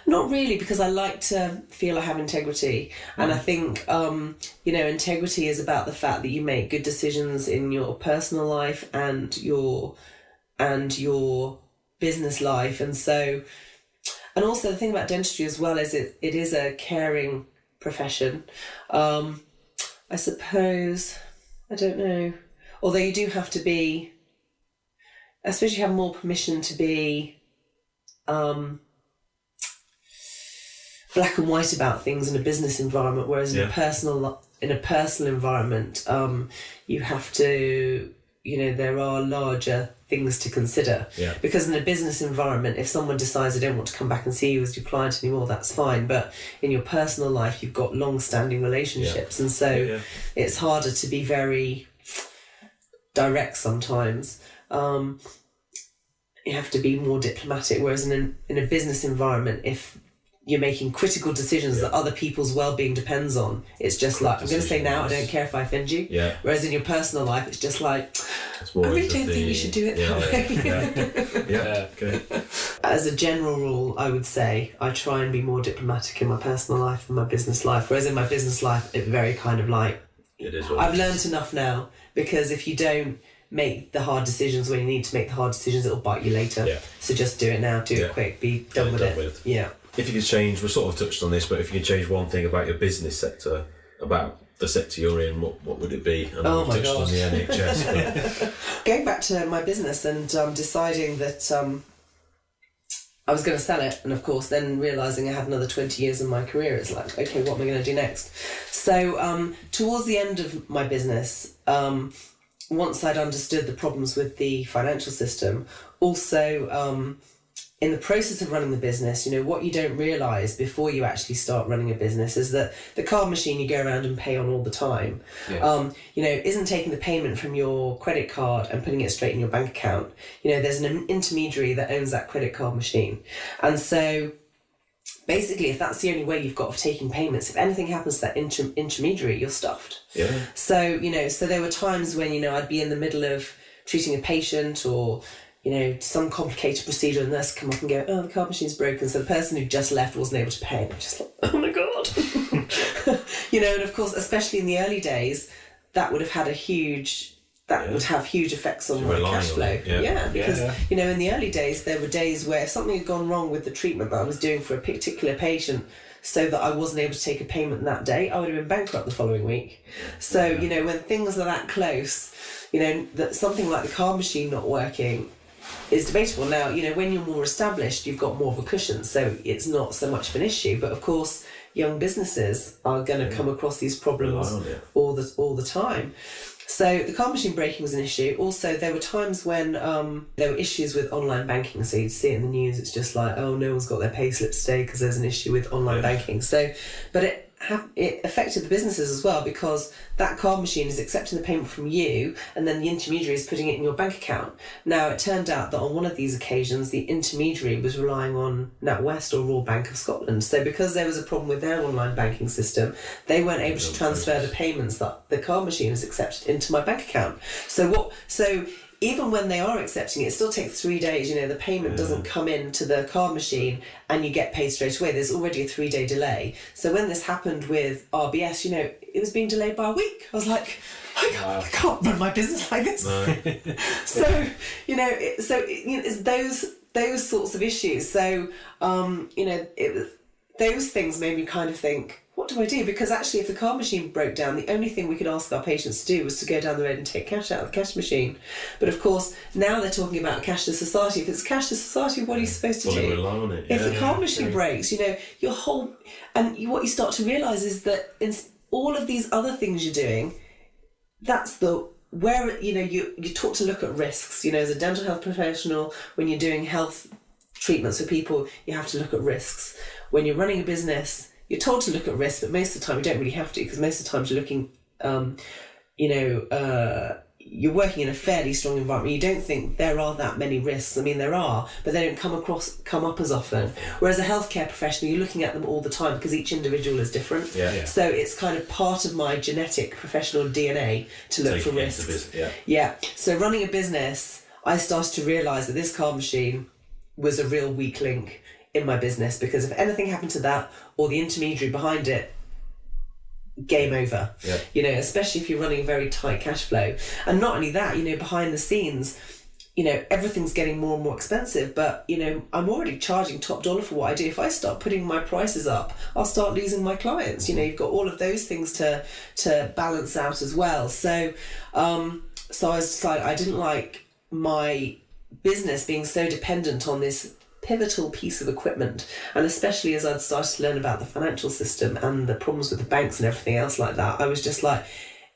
Not really, because I like to feel I have integrity. And I think, integrity is about the fact that you make good decisions in your personal life and your business life. And also the thing about dentistry as well is it is a caring profession. I suppose, I don't know, although you do have to be, I suppose you have more permission to be black and white about things in a business environment, whereas in a personal environment, you have to, there are larger things to consider. Yeah. Because in a business environment, if someone decides they don't want to come back and see you as your client anymore, that's fine. But in your personal life, you've got long-standing relationships, and so it's harder to be very direct sometimes. You have to be more diplomatic, whereas in a business environment, if you're making critical decisions that other people's well-being depends on, it's just like, I'm going to say now, I don't care if I offend you. Yeah. Whereas in your personal life, it's just like, I really don't think you should do it that way. Okay. As a general rule, I would say I try and be more diplomatic in my personal life than my business life. Whereas in my business life, it's very kind of like, it is. I've learned enough now, because if you don't make the hard decisions when you need to make the hard decisions, it'll bite you later. Yeah. So just do it now, do it quick, be done with it. Yeah. If you could change, we sort of touched on this, but if you could change one thing about your business sector, about the sector you're in, what would it be? I know we've touched on the NHS. But... Going back to my business and deciding that I was going to sell it, and of course then realising I had another 20 years in my career, it's like, okay, what am I going to do next? So towards the end of my business, once I'd understood the problems with the financial system, also in the process of running the business, what you don't realise before you actually start running a business is that the card machine you go around and pay on all the time, isn't taking the payment from your credit card and putting it straight in your bank account. There's an intermediary that owns that credit card machine. And so basically, if that's the only way you've got of taking payments, if anything happens to that intermediary, you're stuffed. Yeah. So, so there were times when, I'd be in the middle of treating a patient or, some complicated procedure, and the nurse come up and go, oh, the card machine's broken. So the person who just left wasn't able to pay. And I'm just like, oh my God. And of course, especially in the early days, that would have had would have huge effects on my cash flow. Because in the early days, there were days where if something had gone wrong with the treatment that I was doing for a particular patient, so that I wasn't able to take a payment that day, I would have been bankrupt the following week. So, when things are that close, that something like the card machine not working is debatable. Now, when you're more established, you've got more of a cushion, so it's not so much of an issue. But of course, young businesses are going to come across these problems all the time. So the card machine breaking was an issue. Also, there were times when there were issues with online banking. So you'd see it in the news. It's just like, oh, no one's got their pay slips today because there's an issue with online banking. So, but it affected the businesses as well, because that card machine is accepting the payment from you, and then the intermediary is putting it in your bank account. Now, it turned out that on one of these occasions, the intermediary was relying on NatWest or Royal Bank of Scotland. So because there was a problem with their online banking system, they weren't able to transfer the payments that the card machine has accepted into my bank account. So even when they are accepting it, it still takes 3 days. The payment doesn't come into the card machine and you get paid straight away. There's already a 3-day delay. So when this happened with RBS, it was being delayed by a week. I was like, I can't run my business like this. No. It's those sorts of issues. So, those things made me kind of think, what do I do? Because actually, if the card machine broke down, the only thing we could ask our patients to do was to go down the road and take cash out of the cash machine. But of course, now they're talking about cashless society. If it's cashless society, what are you supposed to do? Rely on it. If the card machine breaks, your whole... And what you start to realise is that in all of these other things you're doing, that's where, you talk to look at risks. As a dental health professional, when you're doing health treatments for people, you have to look at risks. When you're running a business, you're told to look at risk, but most of the time you don't really have to, because most of the time you're looking, you're working in a fairly strong environment. You don't think there are that many risks. I mean, there are, but they don't come up as often. Whereas a healthcare professional, you're looking at them all the time because each individual is different. Yeah. So it's kind of part of my genetic professional DNA to look for risks. So running a business, I started to realise that this card machine was a real weak link in my business, because if anything happened to that or the intermediary behind it, game over. You know, especially if you're running a very tight cash flow. And not only that, you know, behind the scenes, you know, everything's getting more and more expensive, but, you know, I'm already charging top dollar for what I do. If I start putting my prices up, I'll start losing my clients. You know, you've got all of those things to balance out as well. So so I was just like, I didn't like my business being so dependent on this pivotal piece of equipment, and especially as I'd started to learn about the financial system and the problems with the banks and everything else like that, I was just like,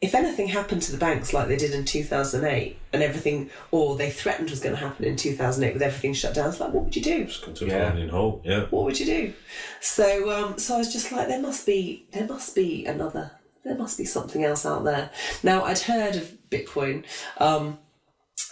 if anything happened to the banks like they did in 2008 and everything, or they threatened was going to happen in 2008 with everything shut down, it's like, what would you do? Just come to a grinding halt. What would you do? So so I was just like, there must be something else out there. Now, I'd heard of Bitcoin.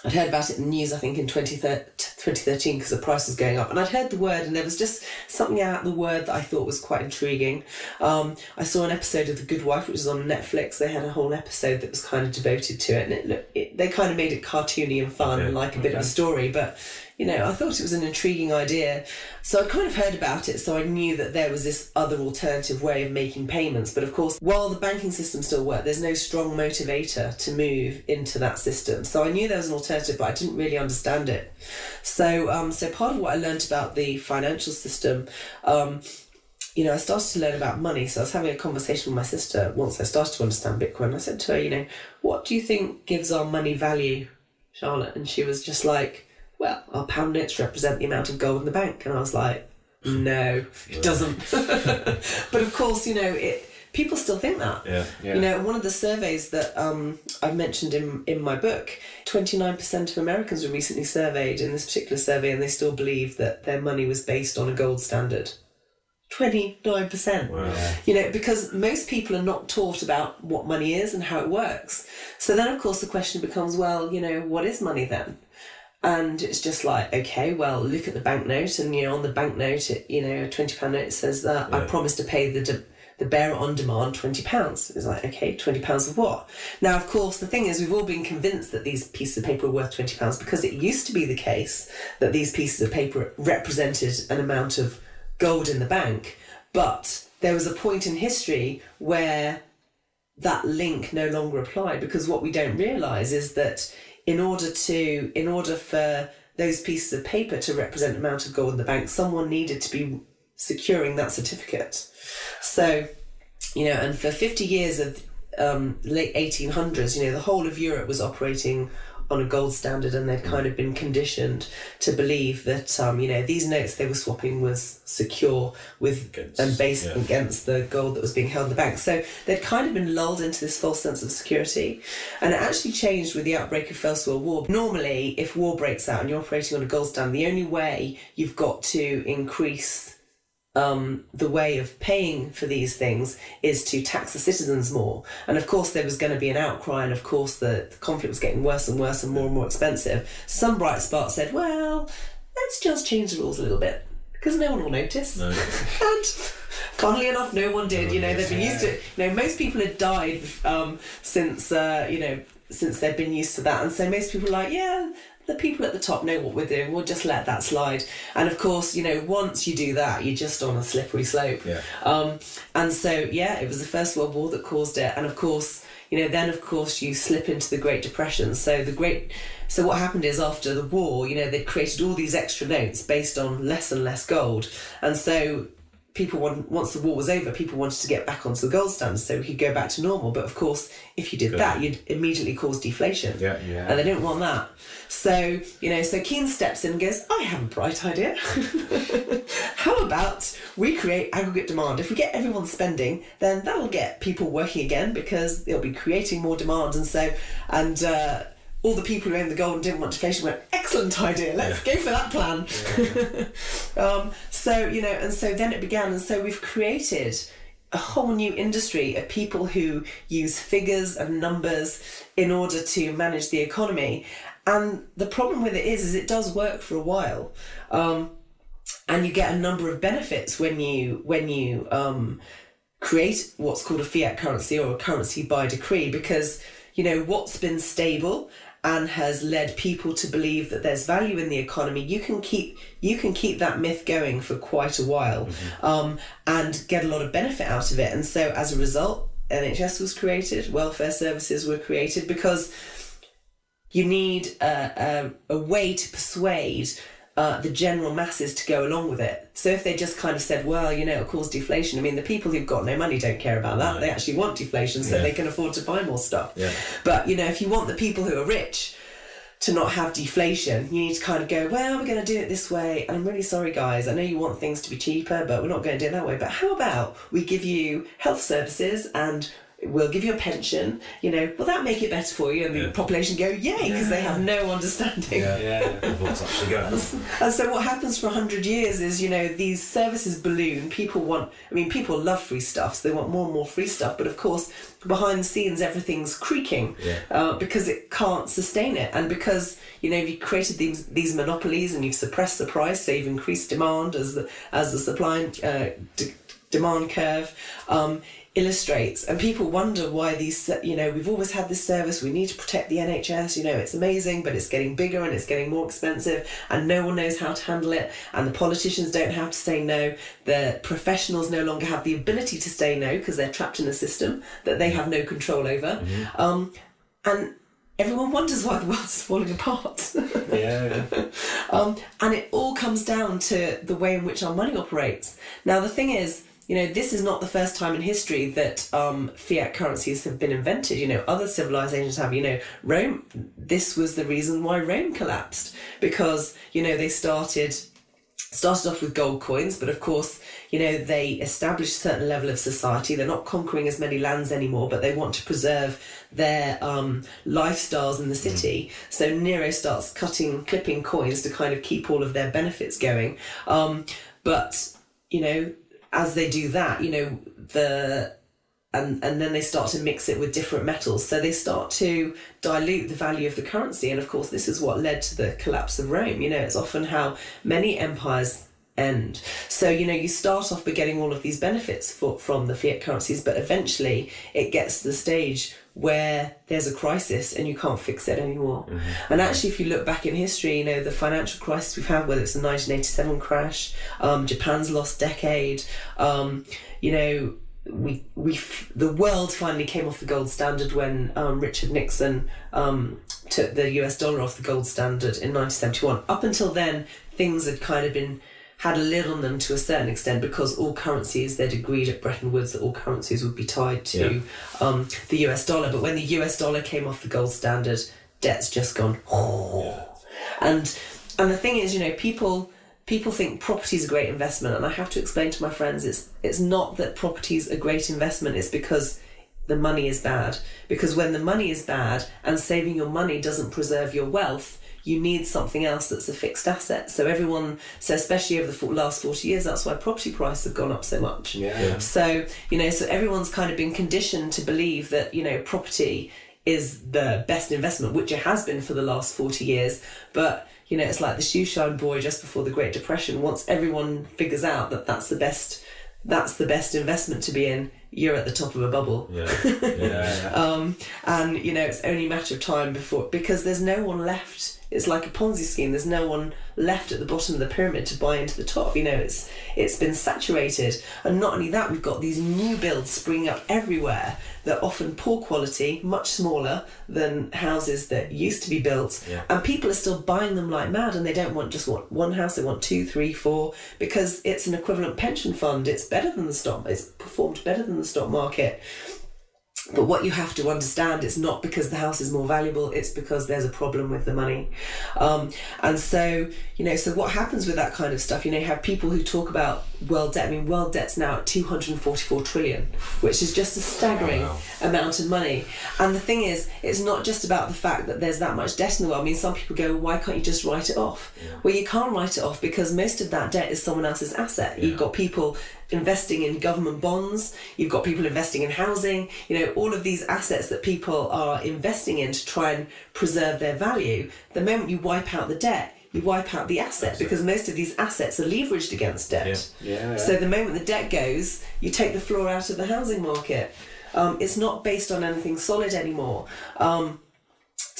I'd heard about it in the news, I think, in 2013, because the price was going up. And I'd heard the word, and there was just something about the word that I thought was quite intriguing. I saw an episode of The Good Wife, which was on Netflix. They had a whole episode that was kind of devoted to it, and they kind of made it cartoony and fun and like a bit of a story. But, you know, I thought it was an intriguing idea. So I kind of heard about it, so I knew that there was this other alternative way of making payments. But of course, while the banking system still worked, there's no strong motivator to move into that system. So I knew there was an alternative, but I didn't really understand it. So so part of what I learned about the financial system, you know, I started to learn about money. So I was having a conversation with my sister once I started to understand Bitcoin. I said to her, you know, what do you think gives our money value, Charlotte? And she was just like, well, our pound notes represent the amount of gold in the bank. And I was like, no, it doesn't. But of course, you know, people still think that. You know, one of the surveys that I've mentioned in my book, 29% of Americans were recently surveyed in this particular survey, and they still believe that their money was based on a gold standard. 29%. Wow. You know, because most people are not taught about what money is and how it works. So then, of course, the question becomes, well, you know, what is money then? And it's just like, okay, well, look at the banknote, and, you know, on the banknote, you know, a £20 note, it says that I promise to pay the bearer on demand £20. It's like, okay, £20 of what? Now, of course, the thing is, we've all been convinced that these pieces of paper are worth £20 because it used to be the case that these pieces of paper represented an amount of gold in the bank. But there was a point in history where that link no longer applied, because what we don't realise is that in order for those pieces of paper to represent an amount of gold in the bank, someone needed to be securing that certificate. So, you know, and for 50 years of late 1800s, you know, the whole of Europe was operating on a gold standard, and they'd kind of been conditioned to believe that, you know, these notes they were swapping was secure and based against the gold that was being held in the bank. So they'd kind of been lulled into this false sense of security. And it actually changed with the outbreak of First World War. Normally, if war breaks out and you're operating on a gold standard, the only way you've got to increase the way of paying for these things is to tax the citizens more. And of course there was going to be an outcry, and of course the conflict was getting worse and worse and more expensive. Some bright spark said, well, let's just change the rules a little bit, because no one will notice. No. And funnily enough, no one did. You know, they've been used to it. You know, most people had died since they've been used to that. And so most people are like, yeah, the people at the top know what we're doing, we'll just let that slide. And of course, you know, once you do that, you're just on a slippery slope. And so, it was the First World War that caused it. And of course, you know, then of course you slip into the Great Depression. So what happened is, after the war, you know, they created all these extra notes based on less and less gold. And so once the war was over, people wanted to get back onto the gold standard so we could go back to normal. But of course, if you did that, you'd immediately cause deflation. And they didn't want that. So, you know, so Keynes steps in and goes, I have a bright idea. How about we create aggregate demand? If we get everyone spending, then that'll get people working again, because they'll be creating more demand. And so, all the people who owned the gold and didn't want deflation went, excellent idea, let's go for that plan. So, you know, and so then it began. And so we've created a whole new industry of people who use figures and numbers in order to manage the economy. And the problem with it is it does work for a while. And you get a number of benefits when you create what's called a fiat currency, or a currency by decree, because, you know, what's been stable and has led people to believe that there's value in the economy, you can keep that myth going for quite a while, and get a lot of benefit out of it. And so as a result, NHS was created, welfare services were created, because you need a way to persuade the general masses to go along with it. So if they just kind of said, well, it'll cause deflation. I mean, the people who've got no money don't care about that. They actually want deflation so they can afford to buy more stuff. Yeah. But, if you want the people who are rich to not have deflation, you need to kind of go, well, we're going to do it this way. And I'm really sorry, guys. I know you want things to be cheaper, but we're not going to do it that way. But how about we give you health services and we'll give you a pension, will that make it better for you? And the population go, yay, because they have no understanding. Of what's actually going on. And so what happens for 100 years is, these services balloon. People love free stuff, so they want more and more free stuff. But of course, behind the scenes, everything's creaking because it can't sustain it. And because, you've created these monopolies and you've suppressed the price, so you've increased demand as the supply and demand curve illustrates, and people wonder why these, we've always had this service, we need to protect the NHS, it's amazing, but it's getting bigger and it's getting more expensive and no one knows how to handle it, and the politicians don't have to say no, the professionals no longer have the ability to say no because they're trapped in a system that they have no control over, and everyone wonders why the world's falling apart. And it all comes down to the way in which our money operates. Now the thing is, this is not the first time in history that fiat currencies have been invented. Other civilizations have. Rome, this was the reason why Rome collapsed, because, they started off with gold coins, but of course, they established a certain level of society. They're not conquering as many lands anymore, but they want to preserve their lifestyles in the city. So Nero starts clipping coins to kind of keep all of their benefits going. But, as they do that, and then they start to mix it with different metals. So they start to dilute the value of the currency. And of course, this is what led to the collapse of Rome. It's often how many empires end. So, you start off by getting all of these benefits from the fiat currencies, but eventually it gets to the stage where there's a crisis and you can't fix it anymore. And actually, if you look back in history, the financial crisis we've had, whether it's the 1987 crash, Japan's lost decade, the world finally came off the gold standard when Richard Nixon took the US dollar off the gold standard in 1971. Up until then, things had kind of had a lid on them to a certain extent, because all currencies, they'd agreed at Bretton Woods that all currencies would be tied to the US dollar. But when the US dollar came off the gold standard, debt's just gone. And the thing is, people think property's a great investment, and I have to explain to my friends it's not that property's a great investment, it's because the money is bad. Because when the money is bad and saving your money doesn't preserve your wealth, you need something else that's a fixed asset. So especially over the last 40 years, that's why property prices have gone up so much. So, so everyone's kind of been conditioned to believe that, property is the best investment, which it has been for the last 40 years. But, it's like the shoe shine boy just before the Great Depression. Once everyone figures out that that's the best investment to be in, you're at the top of a bubble. And, it's only a matter of time because there's no one left. It's like a Ponzi scheme. There's no one left at the bottom of the pyramid to buy into the top. It's been saturated. And not only that, we've got these new builds springing up everywhere that are often poor quality, much smaller than houses that used to be built. And people are still buying them like mad, and they don't want just one house, they want 2, 3, 4, because it's an equivalent pension fund. It's better than the stock. It's performed better than the stock market. But what you have to understand, it's not because the house is more valuable, it's because there's a problem with the money. And so, so what happens with that kind of stuff? You have people who talk about world debt. I mean, world debt's now at 244 trillion, which is just a staggering amount of money. And the thing is, it's not just about the fact that there's that much debt in the world. I mean, some people go, why can't you just write it off? Well, you can't write it off because most of that debt is someone else's asset. You've got people investing in government bonds, you've got people investing in housing, all of these assets that people are investing in to try and preserve their value. The moment you wipe out the debt, you wipe out the asset, because most of these assets are leveraged against debt. So the moment the debt goes, you take the floor out of the housing market. It's not based on anything solid anymore.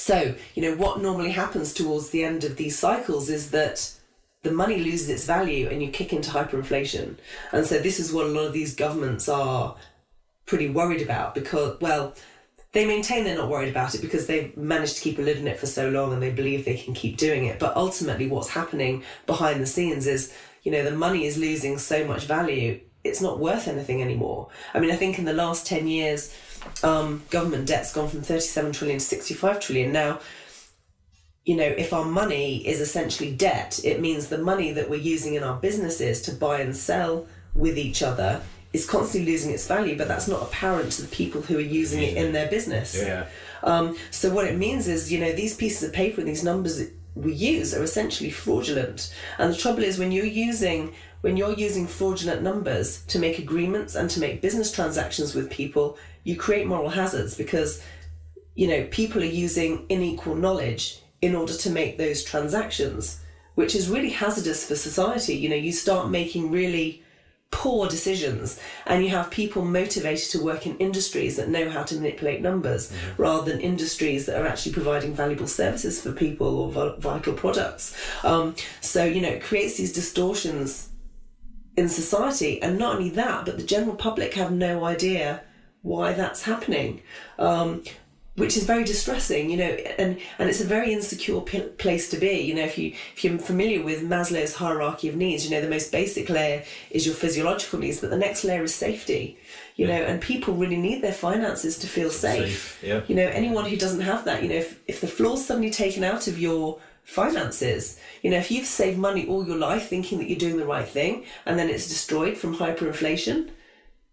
So, what normally happens towards the end of these cycles is that the money loses its value and you kick into hyperinflation. And so this is what a lot of these governments are pretty worried about, because, well, they maintain they're not worried about it because they've managed to keep a lid on it for so long and they believe they can keep doing it. But ultimately what's happening behind the scenes is, the money is losing so much value, it's not worth anything anymore. I mean, I think in the last 10 years, government debt's gone from 37 trillion to 65 trillion. Now, if our money is essentially debt, it means the money that we're using in our businesses to buy and sell with each other is constantly losing its value, but that's not apparent to the people who are using it in their business. Yeah. So what it means is, these pieces of paper and these numbers that we use are essentially fraudulent. And the trouble is when you're using fraudulent numbers to make agreements and to make business transactions with people, you create moral hazards because, people are using unequal knowledge in order to make those transactions, which is really hazardous for society. You start making really poor decisions and you have people motivated to work in industries that know how to manipulate numbers rather than industries that are actually providing valuable services for people or vital products. So it creates these distortions in society, and not only that, but the general public have no idea why that's happening, which is very distressing, and it's a very insecure place to be. If you're familiar with Maslow's hierarchy of needs, the most basic layer is your physiological needs, but the next layer is safety, and people really need their finances to feel safe. Yeah. Anyone who doesn't have that, if the floor's suddenly taken out of your finances, if you've saved money all your life thinking that you're doing the right thing and then it's destroyed from hyperinflation,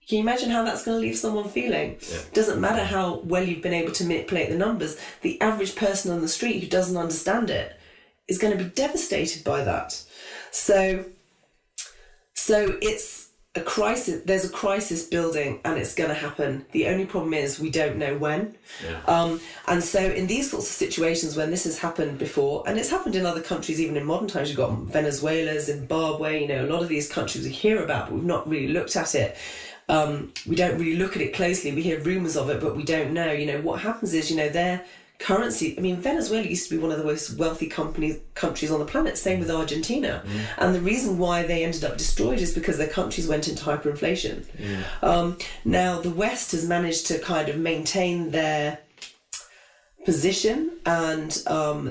can you imagine how that's going to leave someone feeling? Yeah. Doesn't matter how well you've been able to manipulate the numbers, the average person on the street who doesn't understand it is going to be devastated by that. So it's a crisis. There's a crisis building and it's going to happen. The only problem is we don't know when. Yeah. And so in these sorts of situations when this has happened before, and it's happened in other countries, even in modern times, you've got Venezuela, Zimbabwe, a lot of these countries we hear about, but we've not really looked at it. We don't really look at it closely. We hear rumours of it, but we don't know. What happens is, their currency... I mean, Venezuela used to be one of the most wealthy countries on the planet, same with Argentina. And the reason why they ended up destroyed is because their countries went into hyperinflation. Now, the West has managed to kind of maintain their position and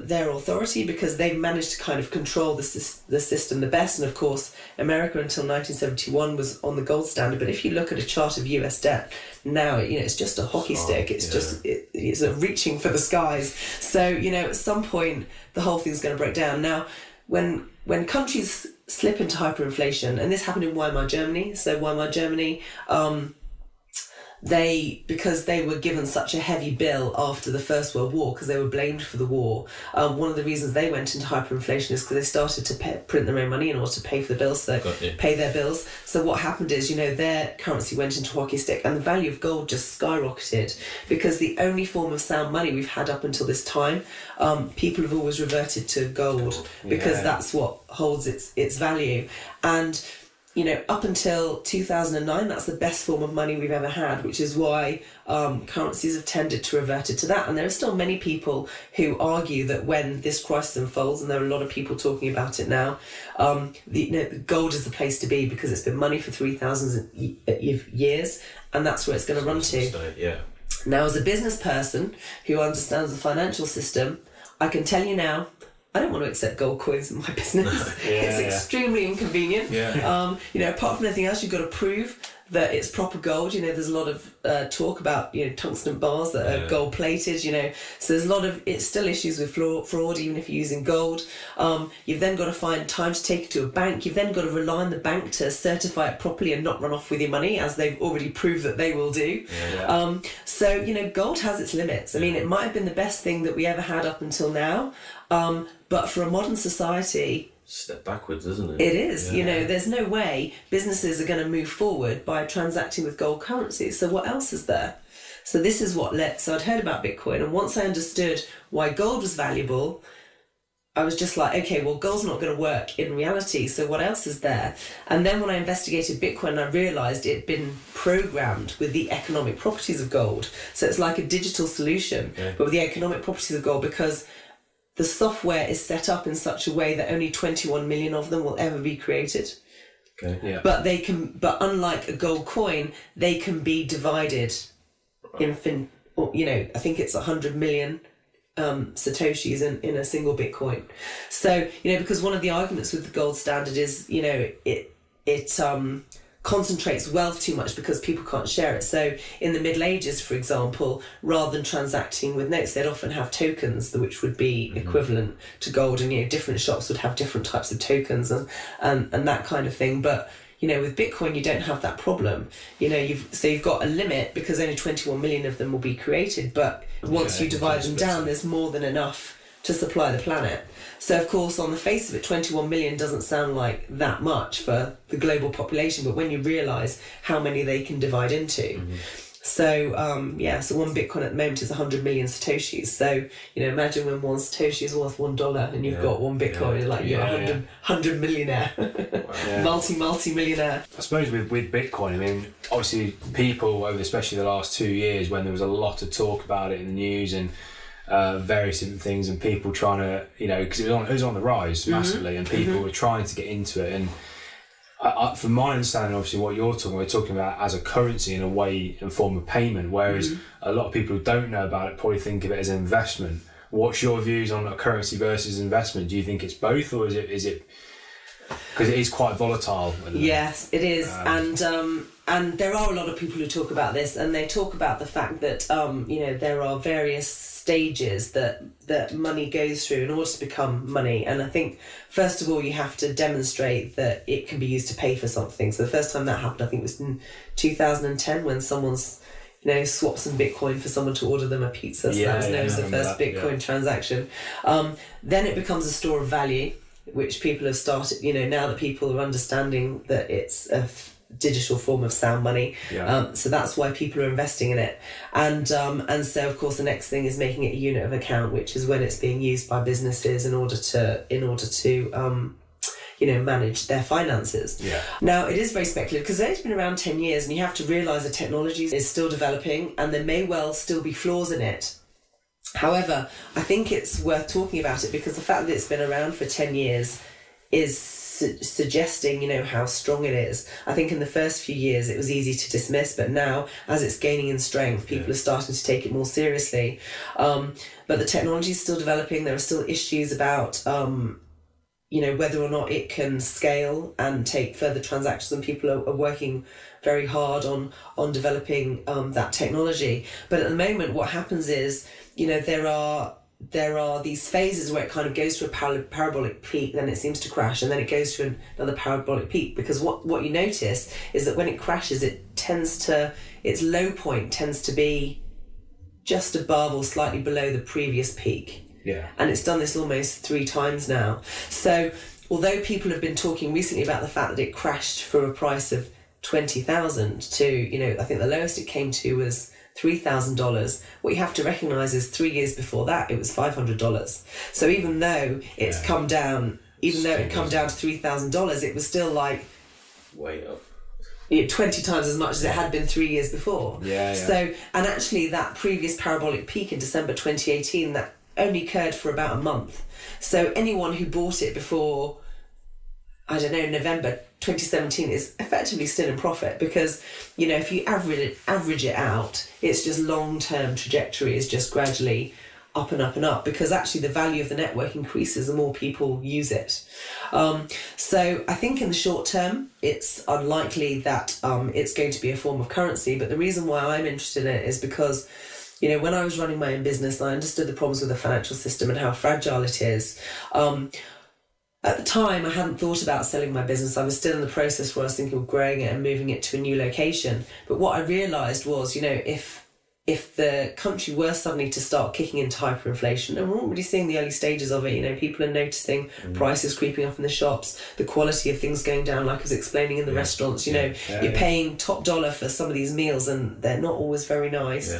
their authority because they've managed to kind of control the system the best. And of course, America until 1971 was on the gold standard. But if you look at a chart of US debt now, it's just a hockey stick. It's just it's reaching for the skies. So at some point the whole thing's going to break down. Now, when countries slip into hyperinflation, and this happened in Weimar Germany. So Weimar Germany. Because they were given such a heavy bill after the First World War, because they were blamed for the war, one of the reasons they went into hyperinflation is because they started to print their own money in order to pay for the bills, so pay their bills. So what happened is, their currency went into hockey stick and the value of gold just skyrocketed because the only form of sound money we've had up until this time, people have always reverted to gold because that's what holds its value. And up until 2009, that's the best form of money we've ever had, which is why currencies have tended to revert to that. And there are still many people who argue that when this crisis unfolds, and there are a lot of people talking about it now, gold is the place to be because it's been money for 3,000 years, and that's where it's going to run to. Yeah. Now, as a business person who understands the financial system, I can tell you now, I don't want to accept gold coins in my business. It's extremely inconvenient. Apart from anything else, you've got to prove that it's proper gold. There's a lot of talk about tungsten bars that are gold plated. So there's a lot of it's still issues with fraud even if you're using gold. You've then got to find time to take it to a bank. You've then got to rely on the bank to certify it properly and not run off with your money, as they've already proved that they will do. So gold has its limits. I mean, it might have been the best thing that we ever had up until now. But for a modern society, step backwards, isn't it? It is. There's no way businesses are going to move forward by transacting with gold currency. So what else is there? So this is what so I'd heard about Bitcoin, and once I understood why gold was valuable, I was just like, okay, well, gold's not going to work in reality, so what else is there? And then when I investigated Bitcoin, I realised it'd been programmed with the economic properties of gold. So it's like a digital solution, but with the economic properties of gold, because the software is set up in such a way that only 21 million of them will ever be created. Okay. Yeah. But unlike a gold coin, they can be divided I think it's 100 million Satoshis in a single Bitcoin. So, because one of the arguments with the gold standard is, it concentrates wealth too much because people can't share it. So in the Middle Ages, for example, rather than transacting with notes, they'd often have tokens, which would be equivalent to gold, and different shops would have different types of tokens and that kind of thing. But with Bitcoin, you don't have that problem. You've got a limit because only 21 million of them will be created. But once you divide them down, there's more than enough to supply the planet. So, of course, on the face of it, 21 million doesn't sound like that much for the global population. But when you realise how many they can divide into. So, so one Bitcoin at the moment is 100 million Satoshis. So, imagine when one Satoshi is worth $1 and you've got one Bitcoin, you're 100 millionaire, multi-millionaire. I suppose with Bitcoin, I mean, obviously people over especially the last 2 years when there was a lot of talk about it in the news and various different things and people trying to, because it was on the rise massively and people were trying to get into it. And from my understanding, obviously, what we're talking about as a currency in a way and form of payment, whereas a lot of people who don't know about it probably think of it as an investment. What's your views on a currency versus investment? Do you think it's both, or is it because it is quite volatile? Yes, it is, and there are a lot of people who talk about this, and they talk about the fact that there are various stages that money goes through in order to become money. And I think first of all you have to demonstrate that it can be used to pay for something. So the first time that happened, I think, was in 2010 when someone's swapped some Bitcoin for someone to order them a pizza. So that was known as the first Bitcoin transaction. Then it becomes a store of value, which people have started, now that people are understanding that it's a digital form of sound money. So that's why people are investing in it. And so of course the next thing is making it a unit of account, which is when it's being used by businesses in order to manage their finances. Now it is very speculative because it's been around 10 years and you have to realise the technology is still developing and there may well still be flaws in it. However, I think it's worth talking about it because the fact that it's been around for 10 years is suggesting, how strong it is. I think in the first few years it was easy to dismiss, but now as it's gaining in strength, people are starting to take it more seriously. But the technology is still developing. There are still issues about whether or not it can scale and take further transactions, and people are working very hard on developing that technology. But at the moment what happens is, there are these phases where it kind of goes to a parabolic peak, then it seems to crash, and then it goes to another parabolic peak, because what you notice is that when it crashes, its low point tends to be just above or slightly below the previous peak. And it's done this almost 3 times now. So although people have been talking recently about the fact that it crashed from a price of $20,000 to, I think the lowest it came to was $3,000. What you have to recognise is 3 years before that it was $500. So even though it's come down, it come down to $3,000, it was still like way up. 20 times as much as it had been 3 years before. So, and actually that previous parabolic peak in December 2018, that only occurred for about a month. So anyone who bought it before, November 2017 is effectively still in profit, because if you average it out, it's just long-term trajectory is just gradually up and up and up, because actually the value of the network increases the more people use it. So I think in the short term it's unlikely that it's going to be a form of currency, but the reason why I'm interested in it is because when I was running my own business, I understood the problems with the financial system and how fragile it is. At the time, I hadn't thought about selling my business. I was still in the process where I was thinking of growing it and moving it to a new location. But what I realised was, if if the country were suddenly to start kicking into hyperinflation, and we're already seeing the early stages of it, people are noticing prices creeping up in the shops, the quality of things going down, like I was explaining in the restaurants, you're paying top dollar for some of these meals and they're not always very nice.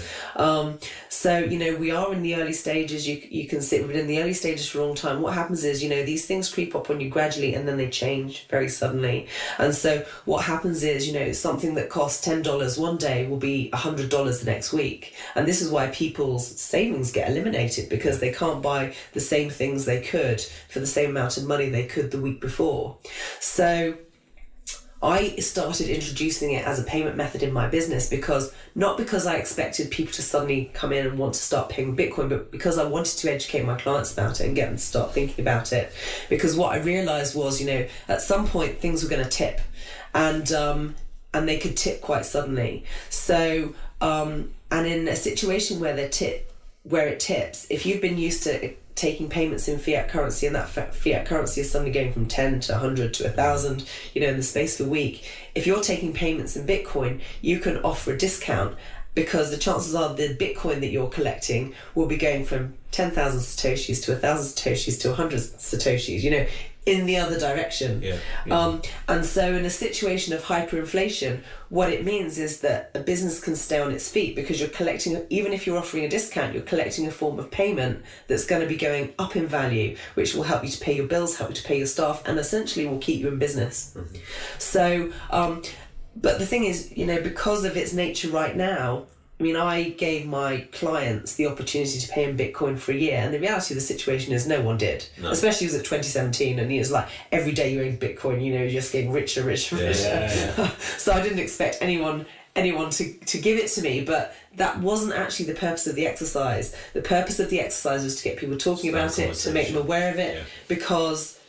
So, we are in the early stages. You can see we've been in the early stages for a long time. What happens is, these things creep up on you gradually and then they change very suddenly. And so what happens is, something that costs $10 one day will be $100 the next week. And this is why people's savings get eliminated, because they can't buy the same things they could for the same amount of money they could the week before. So I started introducing it as a payment method in my business not because I expected people to suddenly come in and want to start paying Bitcoin, but because I wanted to educate my clients about it and get them to start thinking about it. Because what I realised was, at some point things were going to tip, and they could tip quite suddenly. So and in a situation where it tips, if you've been used to taking payments in fiat currency, and that fiat currency is suddenly going from 10 to 100 to 1,000, in the space of a week, if you're taking payments in Bitcoin, you can offer a discount, because the chances are the Bitcoin that you're collecting will be going from 10,000 Satoshis to 1,000 Satoshis to 100 Satoshis, in the other direction. And so in a situation of hyperinflation, what it means is that a business can stay on its feet, because you're collecting, even if you're offering a discount, you're collecting a form of payment that's going to be going up in value, which will help you to pay your bills, help you to pay your staff, and essentially will keep you in business. So, but the thing is, because of its nature right now, I gave my clients the opportunity to pay in Bitcoin for a year, and the reality of the situation is no one did. No. Especially as it was 2017, and it was like every day you're in Bitcoin, you're just getting richer. So I didn't expect anyone to give it to me, but that wasn't actually the purpose of the exercise. The purpose of the exercise was to get people talking about it, to make them aware of it, because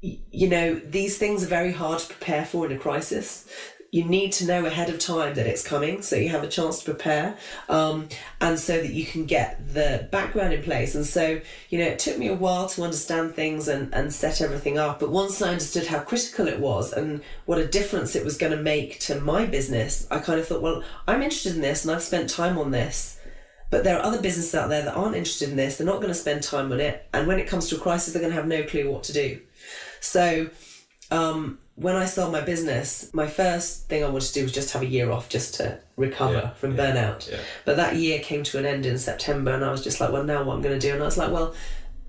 these things are very hard to prepare for in a crisis. You need to know ahead of time that it's coming, so you have a chance to prepare, and so that you can get the background in place. And so, it took me a while to understand things and set everything up. But once I understood how critical it was and what a difference it was going to make to my business, I kind of thought, well, I'm interested in this and I've spent time on this. But there are other businesses out there that aren't interested in this. They're not going to spend time on it. And when it comes to a crisis, they're going to have no clue what to do. So, when I sold my business, my first thing I wanted to do was just have a year off, just to recover from burnout. But that year came to an end in September, and I was just like, well, now what I'm going to do? And I was like, well,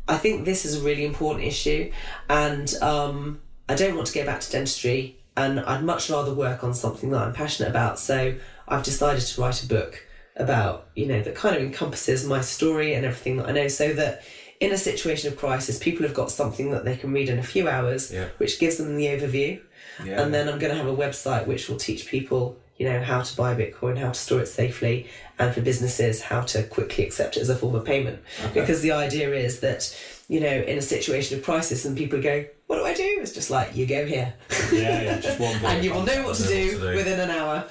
I think this is a really important issue, and I don't want to go back to dentistry, and I'd much rather work on something that I'm passionate about. So I've decided to write a book about, that kind of encompasses my story and everything that I know, so that in a situation of crisis, people have got something that they can read in a few hours, which gives them the overview. And then I'm going to have a website which will teach people, how to buy Bitcoin, how to store it safely, and for businesses, how to quickly accept it as a form of payment. Because the idea is that, in a situation of crisis and people go, what do I do? It's just like, you go here. Just one bit. And you will know what to do within an hour.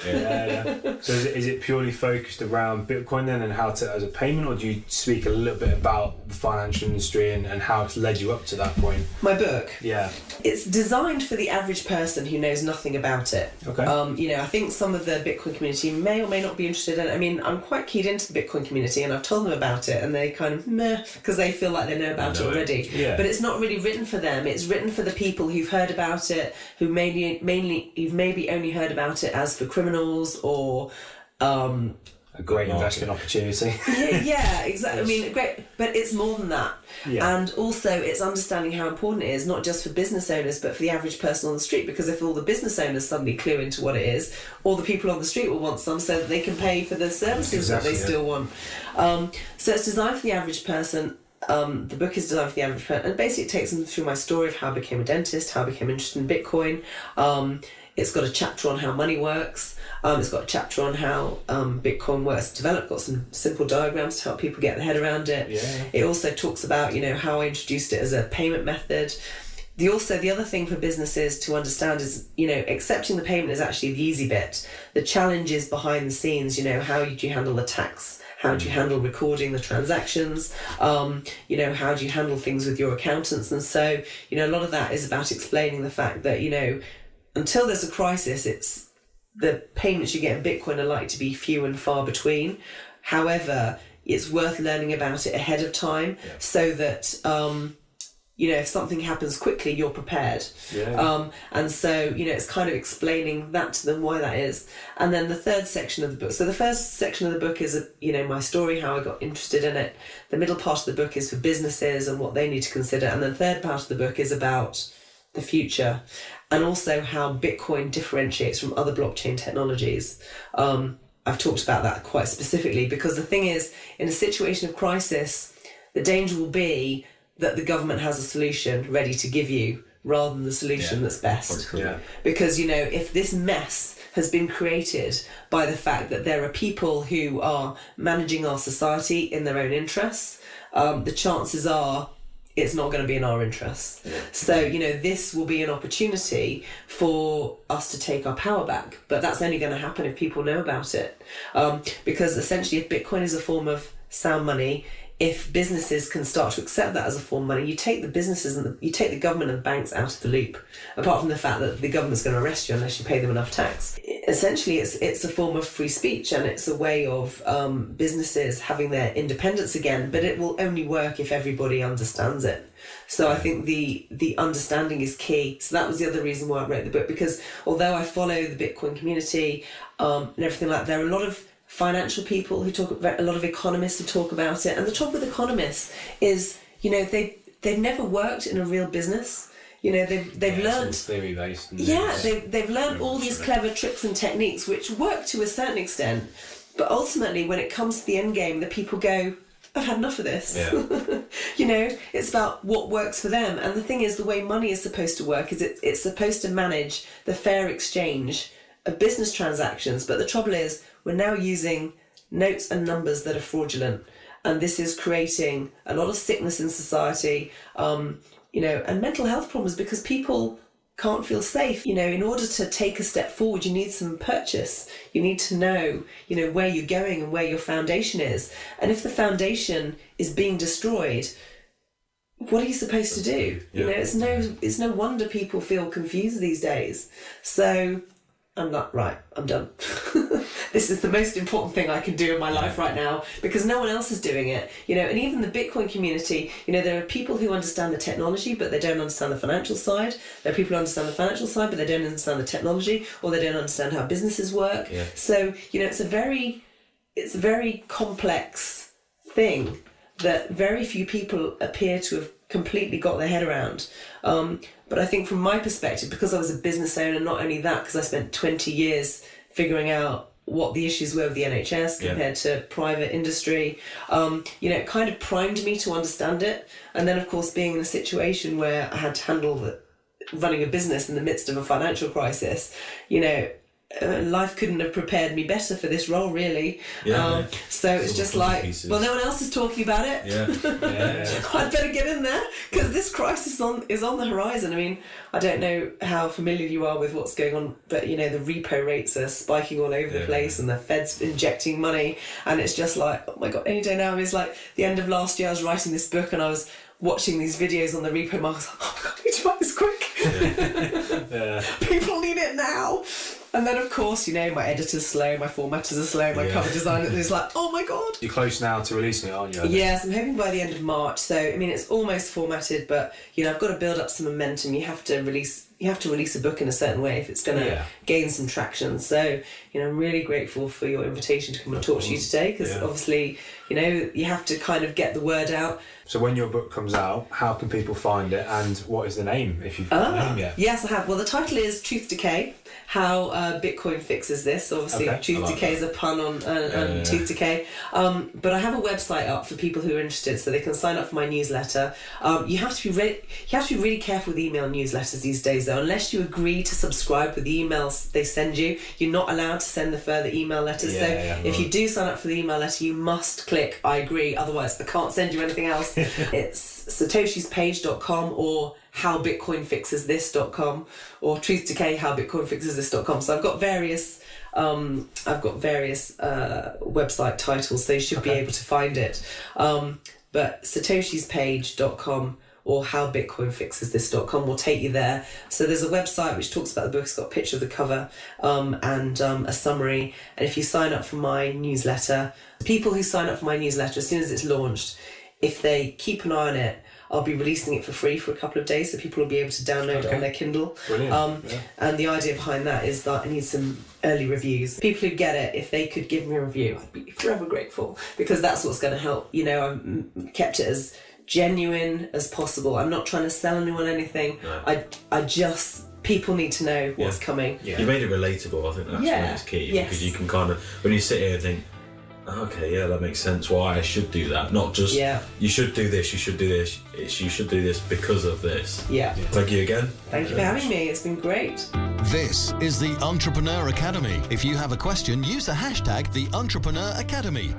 So is it purely focused around Bitcoin then, and how to, as a payment, or do you speak a little bit about the financial industry and how it's led you up to that point? My book? Yeah. It's designed for the average person who knows nothing about it. I think some of the Bitcoin community may or may not be interested in it. I'm quite keyed into the Bitcoin community, and I've told them about it, and they kind of meh, because they feel like they know about it already. But it's not really written for them. It's written for the people who've heard about it, who've maybe only heard about it as for criminals or a great investment opportunity. Yeah, exactly. Great, but it's more than that. And also it's understanding how important it is, not just for business owners, but for the average person on the street, because if all the business owners suddenly clue into what it is, all the people on the street will want some, so that they can pay for the services that they still want. So it's designed for the average person. The book is designed for the average person, and basically it takes them through my story of how I became a dentist, how I became interested in Bitcoin. It's got a chapter on how money works. It's got a chapter on how Bitcoin works developed. Got some simple diagrams to help people get their head around it. It also talks about how I introduced it as a payment method. The other thing for businesses to understand is, accepting the payment is actually the easy bit. The challenge is behind the scenes. How do you handle the tax? How do you handle recording the transactions? How do you handle things with your accountants? And so, a lot of that is about explaining the fact that, until there's a crisis, the payments you get in Bitcoin are likely to be few and far between. However, it's worth learning about it ahead of time so that, if something happens quickly, you're prepared. And so, it's kind of explaining that to them, why that is. And then the third section of the book. So the first section of the book is, my story, how I got interested in it. The middle part of the book is for businesses and what they need to consider. And the third part of the book is about the future and also how Bitcoin differentiates from other blockchain technologies. I've talked about that quite specifically because the thing is, in a situation of crisis, the danger will be that the government has a solution ready to give you rather than the solution that's best. Because, if this mess has been created by the fact that there are people who are managing our society in their own interests, the chances are it's not going to be in our interests. So, this will be an opportunity for us to take our power back. But that's only going to happen if people know about it. Because essentially, if Bitcoin is a form of sound money, if businesses can start to accept that as a form of money, you take the businesses and you take the government and banks out of the loop, apart from the fact that the government's going to arrest you unless you pay them enough tax. Essentially, it's a form of free speech and it's a way of businesses having their independence again, but it will only work if everybody understands it. So I think the understanding is key. So that was the other reason why I wrote the book, because although I follow the Bitcoin community and everything like that, there are a lot of financial people who talk about, a lot of economists who talk about it. And the trouble with economists is, they've never worked in a real business. They've learned theory based. They've learned all these clever tricks and techniques which work to a certain extent. But ultimately, when it comes to the end game, the people go, I've had enough of this. It's about what works for them. And the thing is, the way money is supposed to work is it's supposed to manage the fair exchange of business transactions. But the trouble is, we're now using notes and numbers that are fraudulent. And this is creating a lot of sickness in society, and mental health problems because people can't feel safe. In order to take a step forward, you need some purchase. You need to know, where you're going and where your foundation is. And if the foundation is being destroyed, what are you supposed to do? It's no wonder people feel confused these days. So I'm done. This is the most important thing I can do in my life right now because no one else is doing it. And even the Bitcoin community, there are people who understand the technology, but they don't understand the financial side. There are people who understand the financial side, but they don't understand the technology, or they don't understand how businesses work. So, it's a very complex thing that very few people appear to have completely got their head around. But I think from my perspective, because I was a business owner, not only that, because I spent 20 years figuring out what the issues were with the NHS compared to private industry, it kind of primed me to understand it. And then, of course, being in a situation where I had to handle running a business in the midst of a financial crisis, life couldn't have prepared me better for this role, really. So it's just like, well, no one else is talking about it. I'd better get in there because this crisis is on the horizon. I mean, I don't know how familiar you are with what's going on, but the repo rates are spiking all over the place and the Fed's injecting money, and it's just like, oh my God, any day now. It was like the end of last year, I was writing this book and I was watching these videos on the repo market. I was like, oh my God, I need to write this quick. People need it now. And then, of course, my editor's slow, my formatters are slow, my cover designer is like, oh my God. You're close now to releasing it, aren't you? Yes, I'm hoping by the end of March. So, I mean, it's almost formatted, but, I've got to build up some momentum. You have to release a book in a certain way if it's going to gain some traction. So, I'm really grateful for your invitation to come and talk to you today because obviously, you have to kind of get the word out. So when your book comes out, how can people find it and what is the name, if you've got the name yet? Yes, I have. Well, the title is Truth Decay, How Bitcoin Fixes This. Obviously, Truth Decay is a pun on Tooth Decay. But I have a website up for people who are interested, so they can sign up for my newsletter. You have to be really careful with email newsletters these days, though. Unless you agree to subscribe with the emails they send you, you're not allowed to send the further email letters. If you do sign up for the email letter, you must click I agree, otherwise I can't send you anything else. It's satoshispage.com or howbitcoinfixesthis.com or truthdecay.howbitcoinfixesthis.com. So I've got various website titles, so you should be able to find it. But satoshispage.com or howbitcoinfixesthis.com will take you there. So there's a website which talks about the book. It's got a picture of the cover and a summary. And if you sign up for my newsletter, people who sign up for my newsletter, as soon as it's launched, if they keep an eye on it, I'll be releasing it for free for a couple of days, so people will be able to download it on their Kindle. Brilliant. And the idea behind that is that I need some early reviews. People who get it, if they could give me a review, I'd be forever grateful, because that's what's going to help. You know, I've kept it as genuine as possible. I'm not trying to sell anyone anything. No. I just, people need to know what's coming. You made it relatable. I think that's when it's key, because you can kind of, when you sit here and think, okay, yeah, that makes sense why I should do that, not just you should do this, you should do this, you should do this because of this. Thank you again. Thank you for having me. It's been great. This is the Entrepreneur Academy. If you have a question, use the hashtag #TheEntrepreneur Academy.